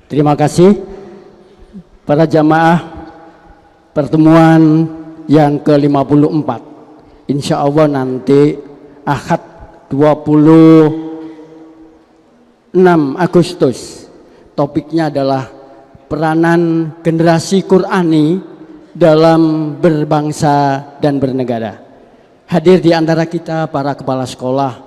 [SPEAKER 3] Terima kasih para jamaah pertemuan yang ke-54. Insya Allah nanti Ahad 26 Agustus topiknya adalah peranan generasi Qur'ani dalam berbangsa dan bernegara. Hadir di antara kita para kepala sekolah,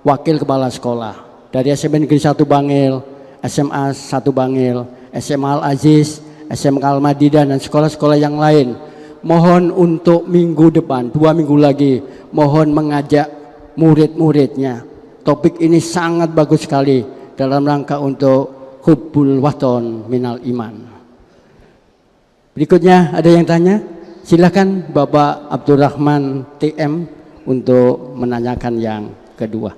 [SPEAKER 3] wakil kepala sekolah dari SMP Negeri 1 Bangil, SMA 1 Bangil, SMA Al Aziz, SMK Al Madidah dan sekolah-sekolah yang lain. Mohon untuk minggu depan, 2 minggu lagi, mohon mengajak murid-muridnya. Topik ini sangat bagus sekali dalam rangka untuk hubbul waton minal iman. Berikutnya ada yang tanya? Silakan Bapak Abdurrahman TM untuk menanyakan yang kedua.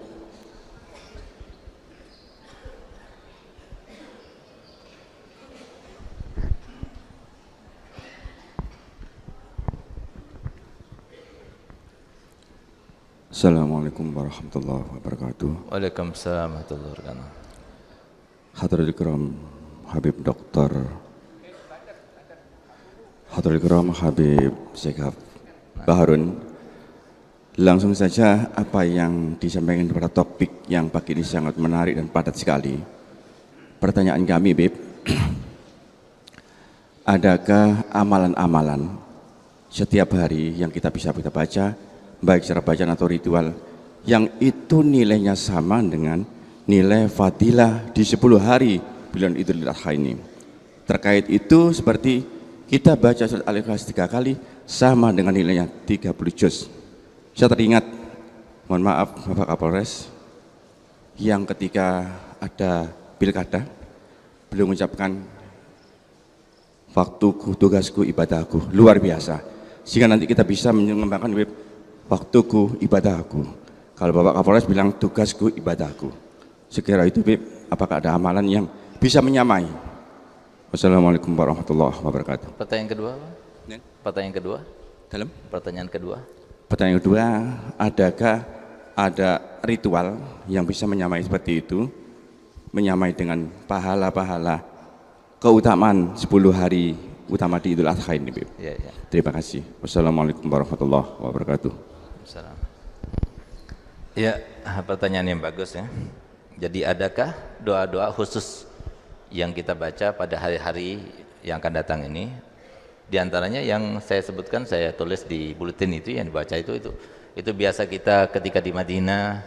[SPEAKER 5] Assalamualaikum warahmatullahi wabarakatuh.
[SPEAKER 2] Waalaikumsalam warahmatullahi wabarakatuh.
[SPEAKER 5] Hadratul Kiram Habib Dr. Hadratul Kiram Habib Syekh Baharun. Langsung saja apa yang disampaikan pada topik yang pagi ini sangat menarik dan padat sekali. Pertanyaan kami, Bib, adakah amalan-amalan setiap hari yang kita bisa baca, baik secara bacaan atau ritual, yang itu nilainya sama dengan nilai fadilah di 10 hari bulan Idul Adha ini? Terkait itu, seperti kita baca surat Al-Ikhlas 3 kali sama dengan nilainya 30 juz. Saya teringat, mohon maaf Bapak Kapolres, yang ketika ada pilkada beliau mengucapkan waktuku, tugasku, ibadahku, luar biasa, sehingga nanti kita bisa mengembangkan waktuku, ibadahku. Kalau Bapak Kapolres bilang tugasku, ibadahku, sekira itu, Bib, apakah ada amalan yang bisa menyamai? Wassalamualaikum warahmatullahi wabarakatuh.
[SPEAKER 2] Pertanyaan kedua, pertanyaan kedua,
[SPEAKER 5] Dalam
[SPEAKER 2] pertanyaan kedua.
[SPEAKER 5] pertanyaan kedua, adakah ada ritual yang bisa menyamai seperti itu, menyamai dengan pahala-pahala keutamaan 10 hari utama di Idul Adha ini, Bib?
[SPEAKER 2] Ya, ya.
[SPEAKER 5] Terima kasih. Wassalamualaikum warahmatullahi wabarakatuh.
[SPEAKER 2] Salam. Ya, pertanyaan yang bagus ya. Jadi adakah doa-doa khusus yang kita baca pada hari-hari yang akan datang ini? Di antaranya yang saya sebutkan, saya tulis di buletin itu, yang dibaca itu biasa kita ketika di Madinah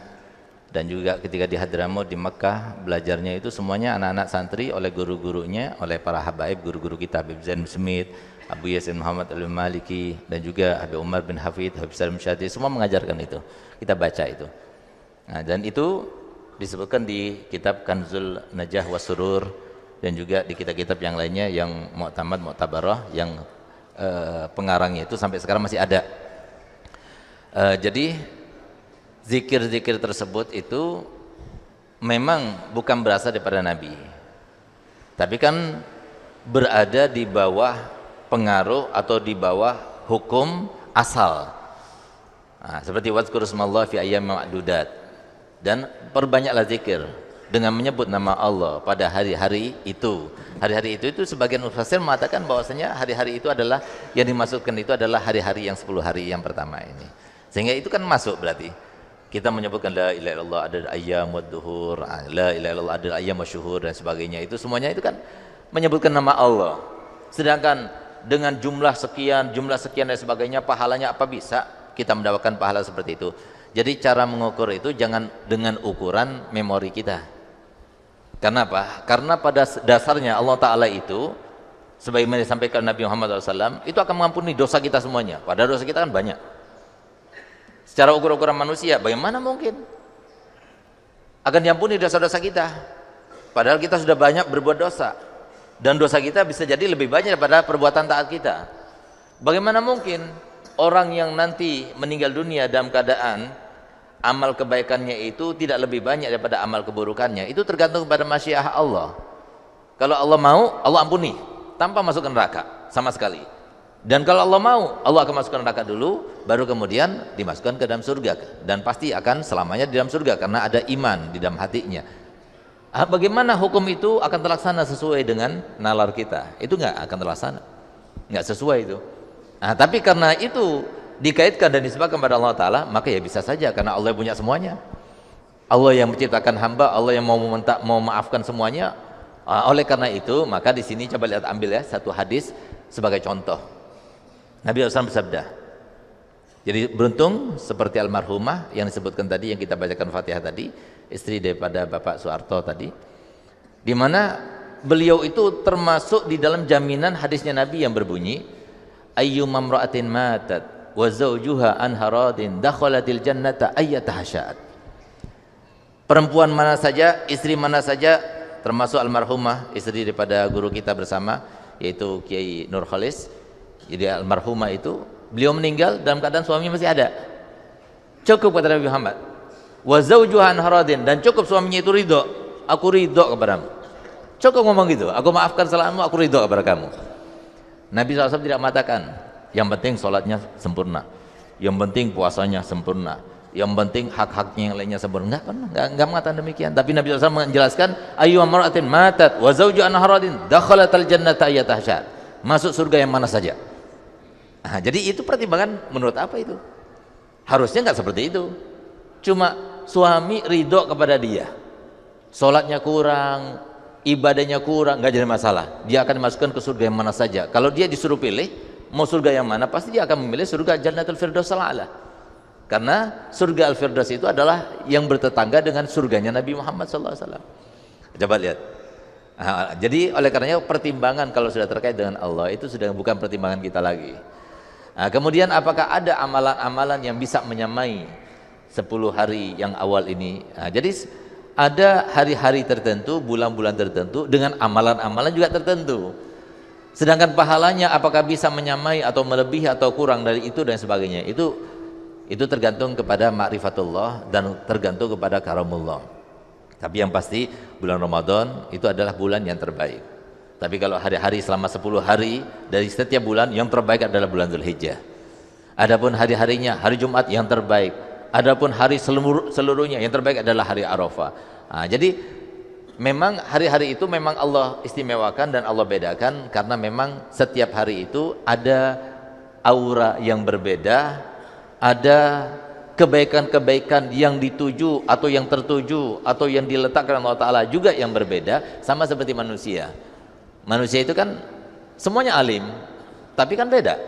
[SPEAKER 2] dan juga ketika di Hadramaut, di Mekah, belajarnya itu semuanya anak-anak santri oleh guru-gurunya, oleh para habaib, guru-guru kita, Habib Zain Smith, Abu Yasin Muhammad Al-Maliki, dan juga Habib Umar bin Hafid, Habib Salim Syadi, semua mengajarkan itu. Kita baca itu. Nah, dan itu disebutkan di kitab Kanzul Najah wa Surur, dan juga di kitab-kitab yang lainnya yang Mu'tamad, Mu'tabarah, yang pengarangnya itu sampai sekarang masih ada. Jadi zikir-zikir tersebut itu memang bukan berasal daripada Nabi, tapi kan berada di bawah pengaruh atau di bawah hukum asal. Nah, seperti wadzkur smallahi fi ayyamin ma'dudat, dan perbanyaklah zikir dengan menyebut nama Allah pada hari-hari itu. Hari-hari itu sebagian mufassir mengatakan bahwasanya hari-hari itu adalah yang dimaksudkan itu adalah hari-hari yang 10 hari yang pertama ini. Sehingga itu kan masuk berarti kita menyebutkan la ilaha illallah, ada ayyamud duhur, la ilaha illallah, ada ayyamul syuhur dan sebagainya, itu semuanya itu kan menyebutkan nama Allah. Sedangkan dengan jumlah sekian dan sebagainya, pahalanya apa bisa kita mendapatkan pahala seperti itu? Jadi cara mengukur itu jangan dengan ukuran memori kita. Karena apa? Karena pada dasarnya Allah Ta'ala itu sebagaimana disampaikan Nabi Muhammad SAW itu akan mengampuni dosa kita semuanya. Padahal dosa kita kan banyak. Secara ukur-ukuran manusia, bagaimana mungkin akan diampuni dosa-dosa kita? Padahal kita sudah banyak berbuat dosa, dan dosa kita bisa jadi lebih banyak daripada perbuatan taat kita. Bagaimana mungkin orang yang nanti meninggal dunia dalam keadaan amal kebaikannya itu tidak lebih banyak daripada amal keburukannya? Itu tergantung kepada masyiah Allah. Kalau Allah mau, Allah ampuni tanpa masuk neraka sama sekali. Dan kalau Allah mau, Allah akan masukkan neraka dulu, baru kemudian dimasukkan ke dalam surga, dan pasti akan selamanya di dalam surga karena ada iman di dalam hatinya. Bagaimana hukum itu akan terlaksana sesuai dengan nalar kita? Itu nggak akan terlaksana, nggak sesuai itu. Tapi karena itu dikaitkan dan disebabkan pada Allah Ta'ala, maka ya bisa saja karena Allah punya semuanya. Allah yang menciptakan hamba, Allah yang mau memaafkan semuanya. Oleh karena itu, maka di sini coba lihat, ambil ya satu hadis sebagai contoh. Nabi SAW bersabda, jadi beruntung seperti almarhumah yang disebutkan tadi, yang kita bacakan Fatihah tadi, istri daripada Bapak Soeharto tadi, di mana beliau itu termasuk di dalam jaminan hadisnya Nabi yang berbunyi, ayyumam ra'atin matat wa zawjuha anharadin dakhalatil jannata ayyataha sya'at. Perempuan mana saja, istri mana saja, termasuk almarhumah istri daripada guru kita bersama, yaitu Kiai Nur Khalis. Jadi almarhumah itu beliau meninggal dalam keadaan suaminya masih ada. Cukup kata Nabi Muhammad, wa zawjuha anharadin, dan cukup suaminya itu ridho, aku ridho kepadamu. Cukup ngomong gitu, aku maafkan kesalahanmu, aku ridho kepada kamu. Nabi SAW tidak mengatakan yang penting sholatnya sempurna, yang penting puasanya sempurna, yang penting hak-haknya yang lainnya sempurna. Enggak mengatakan demikian. Tapi Nabi SAW menjelaskan, ayyu amra'atin matat wa zawjuha anharadin dakhalatal jannata ayyataha sya'at. Masuk surga yang mana saja. Jadi itu pertimbangan menurut apa itu? Harusnya nggak seperti itu. Cuma suami ridho kepada dia, sholatnya kurang, ibadahnya kurang, nggak jadi masalah. Dia akan dimasukkan ke surga yang mana saja. Kalau dia disuruh pilih mau surga yang mana, pasti dia akan memilih surga Jannatul Firdaus al-A'la. Karena surga Al-Firdaus itu adalah yang bertetangga dengan surganya Nabi Muhammad SAW. Coba lihat. Jadi oleh karenanya pertimbangan kalau sudah terkait dengan Allah itu sudah bukan pertimbangan kita lagi. Kemudian apakah ada amalan-amalan yang bisa menyamai 10 hari yang awal ini? Jadi ada hari-hari tertentu, bulan-bulan tertentu dengan amalan-amalan juga tertentu. Sedangkan pahalanya apakah bisa menyamai atau melebihi atau kurang dari itu dan sebagainya, itu tergantung kepada ma'rifatullah dan tergantung kepada karamullah. Tapi yang pasti bulan Ramadan itu adalah bulan yang terbaik. Tapi kalau hari-hari selama 10 hari dari setiap bulan, yang terbaik adalah bulan Dzulhijjah. Adapun hari-harinya, hari Jumat yang terbaik. Adapun hari seluruhnya yang terbaik adalah hari Arafah. Jadi memang hari-hari itu memang Allah istimewakan dan Allah bedakan karena memang setiap hari itu ada aura yang berbeda, ada kebaikan-kebaikan yang dituju atau yang tertuju atau yang diletakkan Allah Ta'ala juga yang berbeda. Sama seperti manusia. Manusia itu kan semuanya alim, tapi kan beda.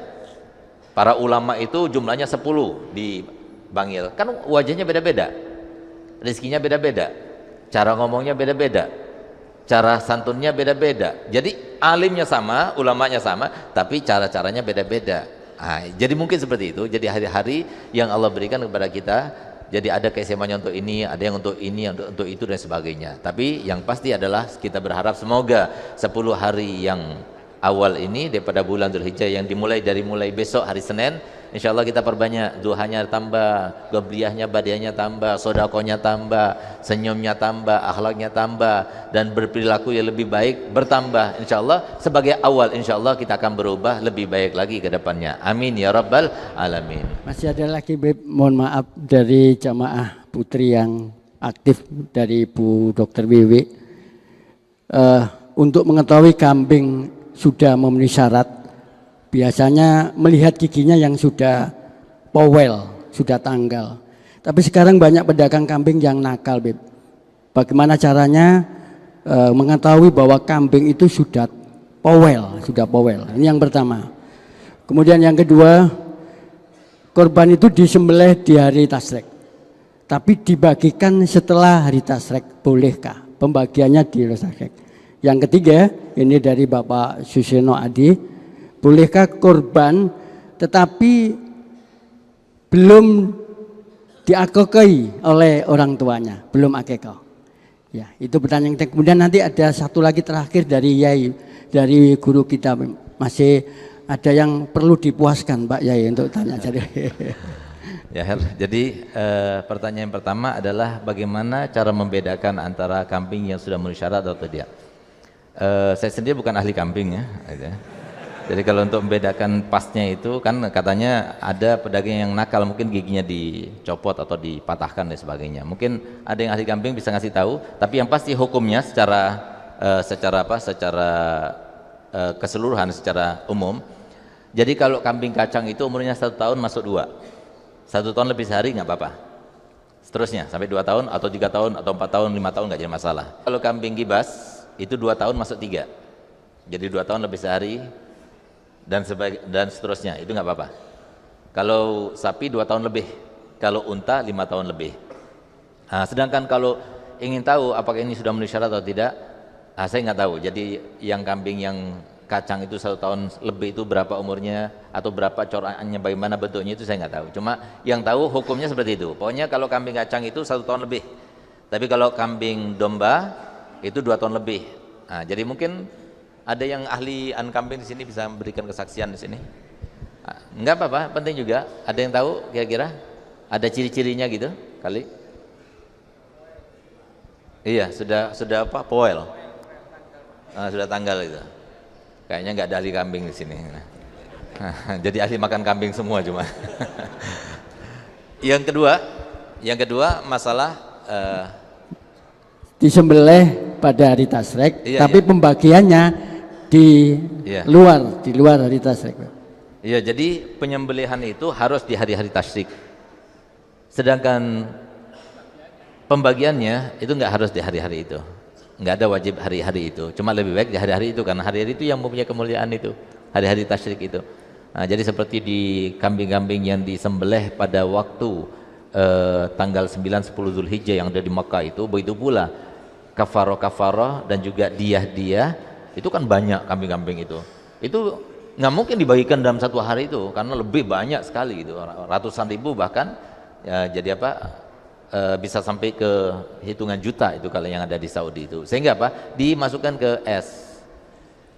[SPEAKER 2] Para ulama itu jumlahnya 10 di Bangil, kan wajahnya beda-beda, rezekinya beda-beda, cara ngomongnya beda-beda, cara santunnya beda-beda. Jadi alimnya sama, ulamanya sama, tapi cara-caranya beda-beda. Jadi mungkin seperti itu. Jadi hari-hari yang Allah berikan kepada kita, jadi ada keistimewaan untuk ini, ada yang untuk ini, untuk itu dan sebagainya. Tapi yang pasti adalah kita berharap semoga 10 hari yang awal ini daripada bulan Dzulhijjah yang dimulai dari mulai besok hari Senin, insya Allah kita perbanyak, duhanya tambah, gobliyahnya, badiahnya tambah, sodakonya tambah, senyumnya tambah, akhlaknya tambah, dan berperilaku yang lebih baik bertambah. Insya Allah sebagai awal, insya Allah kita akan berubah lebih baik lagi ke depannya. Amin ya rabbal alamin.
[SPEAKER 3] Masih ada lagi Beb, mohon maaf dari jamaah putri yang aktif dari Bu Dr. Wiwi. Untuk mengetahui kambing sudah memenuhi syarat, biasanya melihat giginya yang sudah powel, sudah tanggal. Tapi sekarang banyak pedagang kambing yang nakal, Beb. Bagaimana caranya mengetahui bahwa kambing itu sudah powel, Ini yang pertama. Kemudian yang kedua, korban itu disembelih di hari tasrek, tapi dibagikan setelah hari tasrek, bolehkah pembagiannya di hari tasrek? Yang ketiga, ini dari Bapak Suseno Adi, bolehkah korban tetapi belum diakokai oleh orang tuanya, belum akekah? Ya, itu pertanyaan. Kemudian nanti ada satu lagi terakhir dari Yai, dari guru kita, masih ada yang perlu dipuaskan Pak Yai untuk tanya.
[SPEAKER 2] Ya Her, jadi pertanyaan pertama adalah bagaimana cara membedakan antara kambing yang sudah memenuhi syarat atau tidak. Saya sendiri bukan ahli kambing ya. Jadi kalau untuk membedakan pasnya itu kan katanya ada pedagang yang nakal, mungkin giginya dicopot atau dipatahkan dan sebagainya. Mungkin ada yang ahli kambing bisa ngasih tahu, tapi yang pasti hukumnya secara keseluruhan, secara umum. Jadi kalau kambing kacang itu umurnya 1 tahun masuk 2, 1 tahun lebih sehari nggak apa-apa. Seterusnya sampai 2 tahun atau 3 tahun atau 4 tahun, 5 tahun nggak jadi masalah. Kalau kambing gibas itu 2 tahun masuk 3, jadi 2 tahun lebih sehari dan seterusnya, itu nggak apa-apa. Kalau sapi 2 tahun lebih, kalau unta 5 tahun lebih. Nah, sedangkan kalau ingin tahu apakah ini sudah memenuhi syarat atau tidak, saya nggak tahu. Jadi yang kambing yang kacang itu 1 tahun lebih itu berapa umurnya atau berapa corakannya, bagaimana bentuknya, itu saya nggak tahu. Cuma yang tahu hukumnya seperti itu. Pokoknya kalau kambing kacang itu 1 tahun lebih, tapi kalau kambing domba itu 2 tahun lebih. Nah, jadi mungkin ada yang ahli kambing di sini bisa memberikan kesaksian di sini. Enggak apa-apa, penting juga. Ada yang tahu kira-kira? Ada ciri-cirinya gitu kali? Iya, sudah apa? Poel. Sudah tanggal itu. Kayaknya nggak ada ahli kambing di sini. Jadi ahli makan kambing semua cuma. Yang kedua masalah
[SPEAKER 3] disembelih pada hari tasrek,
[SPEAKER 2] iya,
[SPEAKER 3] tapi
[SPEAKER 2] iya.
[SPEAKER 3] Pembagiannya di
[SPEAKER 2] Iya.
[SPEAKER 3] luar hari tasrek.
[SPEAKER 2] Iya, jadi penyembelihan itu harus di hari-hari tasyrik. Sedangkan pembagiannya itu nggak harus di hari-hari itu. Nggak ada wajib hari-hari itu. Cuma lebih baik di hari-hari itu, karena hari-hari itu yang mempunyai kemuliaan itu, hari-hari tasyrik itu. Nah, jadi seperti di kambing-kambing yang disembelih pada waktu tanggal 9-10 Dzulhijjah yang ada di Mekah itu, begitu pula kafaroh dan juga diyah itu kan banyak kambing-kambing itu nggak mungkin dibagikan dalam 1 hari itu, karena lebih banyak sekali gitu, ratusan ribu bahkan ya, jadi bisa sampai ke hitungan juta itu kalau yang ada di Saudi itu, sehingga dimasukkan ke es,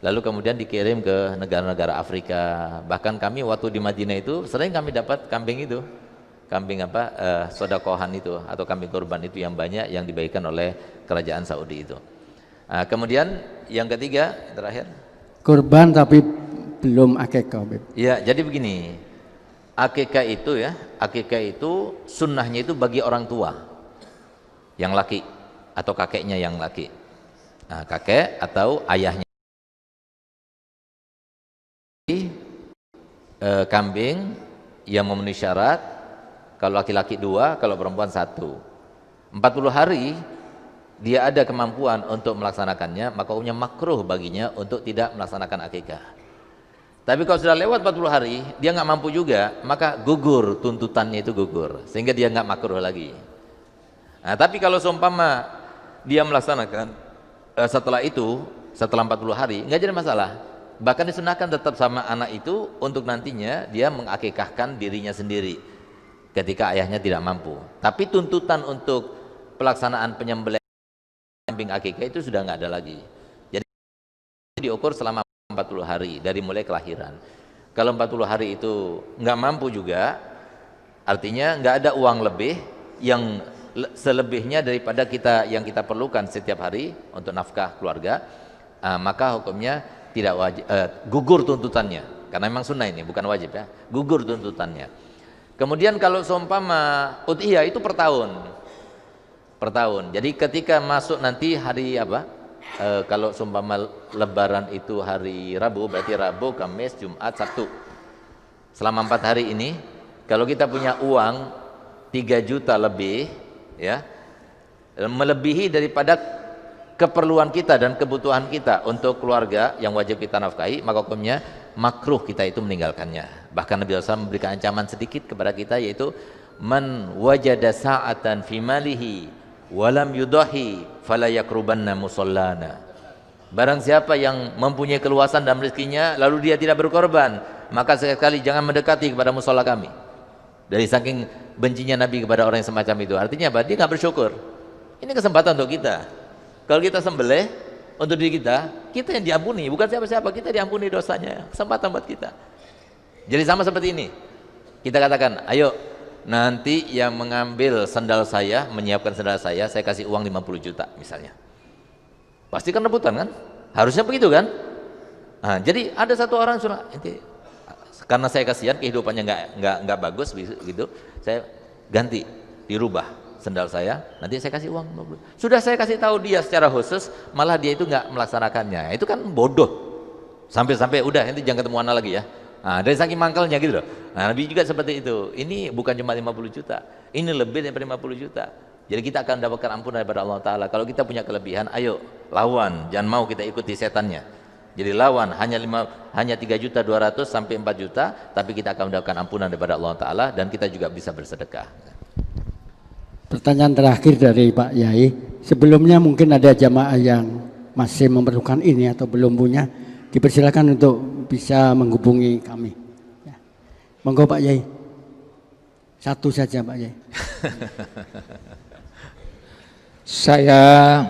[SPEAKER 2] lalu kemudian dikirim ke negara-negara Afrika. Bahkan kami waktu di Madinah itu sering kami dapat kambing itu, kambing sodakohan itu atau kambing kurban itu yang banyak yang dibagikan oleh kerajaan Saudi itu. Kemudian yang ketiga terakhir,
[SPEAKER 3] Kurban tapi belum akekah.
[SPEAKER 2] ya jadi begini, akikah itu sunnahnya itu bagi orang tua yang laki atau kakeknya yang laki, kakek atau ayahnya. Kambing yang memenuhi syarat, kalau laki-laki 2, kalau perempuan 1. 40 hari dia ada kemampuan untuk melaksanakannya, maka hukumnya makruh baginya untuk tidak melaksanakan akikah. Tapi kalau sudah lewat 40 hari dia nggak mampu juga, maka gugur, tuntutannya itu gugur, sehingga dia nggak makruh lagi. Nah, tapi kalau seumpama dia melaksanakan setelah 40 hari nggak jadi masalah. Bahkan disunahkan tetap sama anak itu untuk nantinya dia mengakikahkan dirinya sendiri ketika ayahnya tidak mampu. Tapi tuntutan untuk pelaksanaan penyembelihan kambing akikah itu sudah nggak ada lagi. Jadi diukur selama 40 40 hari dari mulai kelahiran. Kalau 40 hari itu nggak mampu juga, artinya nggak ada uang lebih yang selebihnya daripada yang kita perlukan setiap hari untuk nafkah keluarga, maka hukumnya tidak wajib, gugur tuntutannya, karena memang sunnah ini bukan wajib ya, gugur tuntutannya. Kemudian kalau seumpama udhiyah itu per tahun. Jadi ketika masuk nanti hari apa? Kalau seumpama lebaran itu hari Rabu, berarti Rabu, Kamis, Jumat, Sabtu. Selama 4 hari ini, kalau kita punya uang 3 juta lebih, ya, melebihi daripada keperluan kita dan kebutuhan kita untuk keluarga yang wajib kita nafkahi, maka hukumnya makruh kita itu meninggalkannya. Bahkan Nabi SAW memberikan ancaman sedikit kepada kita, yaitu man wajada sa'atan fi malihi walam yudahi fala yakrubanna musallana. Barang siapa yang mempunyai keluasan dalam rezekinya lalu dia tidak berkorban, maka sekali-kali jangan mendekati kepada musola kami. Dari saking bencinya Nabi kepada orang yang semacam itu, artinya apa? Dia nggak bersyukur. Ini kesempatan untuk kita. Kalau kita sembelih untuk diri kita yang diampuni, bukan siapa-siapa, kita diampuni dosanya. Kesempatan buat kita. Jadi sama seperti ini. Kita katakan, ayo nanti yang mengambil sandal saya, menyiapkan sandal saya kasih uang 50 juta misalnya. Pasti kan rebutan kan? Harusnya begitu kan? Nah, jadi ada satu orang sudah, karena saya kasihan kehidupannya nggak bagus gitu, saya ganti, dirubah sandal saya, nanti saya kasih uang 50. Sudah saya kasih tahu dia secara khusus, malah dia itu nggak melaksanakannya. Itu kan bodoh. Sampai udah nanti jangan ketemu anak lagi ya. Nah, dari saking mangkalnya gitu loh. Nah, Nabi juga seperti itu. Ini bukan cuma 50 juta, ini lebih daripada 50 juta. Jadi kita akan mendapatkan ampunan daripada Allah Ta'ala. Kalau kita punya kelebihan, ayo lawan, jangan mau kita ikuti setannya. Jadi lawan, hanya 3 juta 200 sampai 4 juta, tapi kita akan mendapatkan ampunan daripada Allah Ta'ala, dan kita juga bisa bersedekah.
[SPEAKER 3] Pertanyaan terakhir dari Pak Yai, sebelumnya mungkin ada jamaah yang masih memerlukan ini atau belum punya, dipersilakan untuk bisa menghubungi kami. Ya. Monggo Pak Yai. Satu saja Pak Yai.
[SPEAKER 4] Saya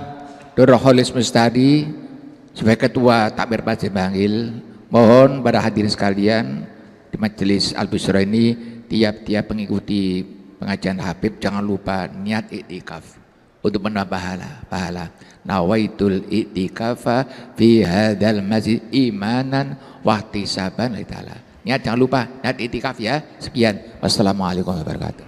[SPEAKER 4] Doroholis Mustadi sebagai Ketua Takmir Masjid Bangil, mohon pada hadirin sekalian di Majelis Al-Busra ini, tiap-tiap mengikuti pengajian Habib jangan lupa niat iktikaf untuk menambah pahala. Nawaitul iktikafa fi hadzal masjid imanan wa ihtisaban lillahi ta'ala. Niat jangan lupa niat iktikaf ya. Sekian. Wassalamualaikum warahmatullahi wabarakatuh.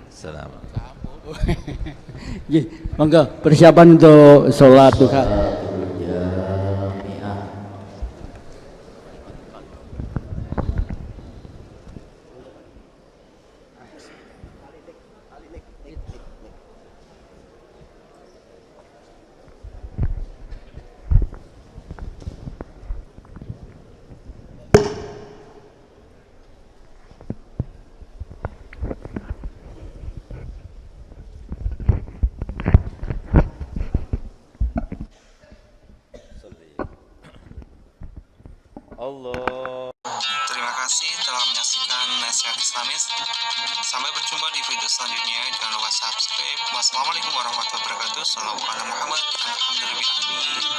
[SPEAKER 3] Monggo persiapan untuk sholat duha.
[SPEAKER 2] Allah.
[SPEAKER 1] Terima kasih telah menyaksikan Nasihat Islamis. Sampai berjumpa di video selanjutnya. Jangan lupa subscribe. Wassalamualaikum warahmatullahi wabarakatuh. Sallallahu alaihi wasallam. Alhamdulillah.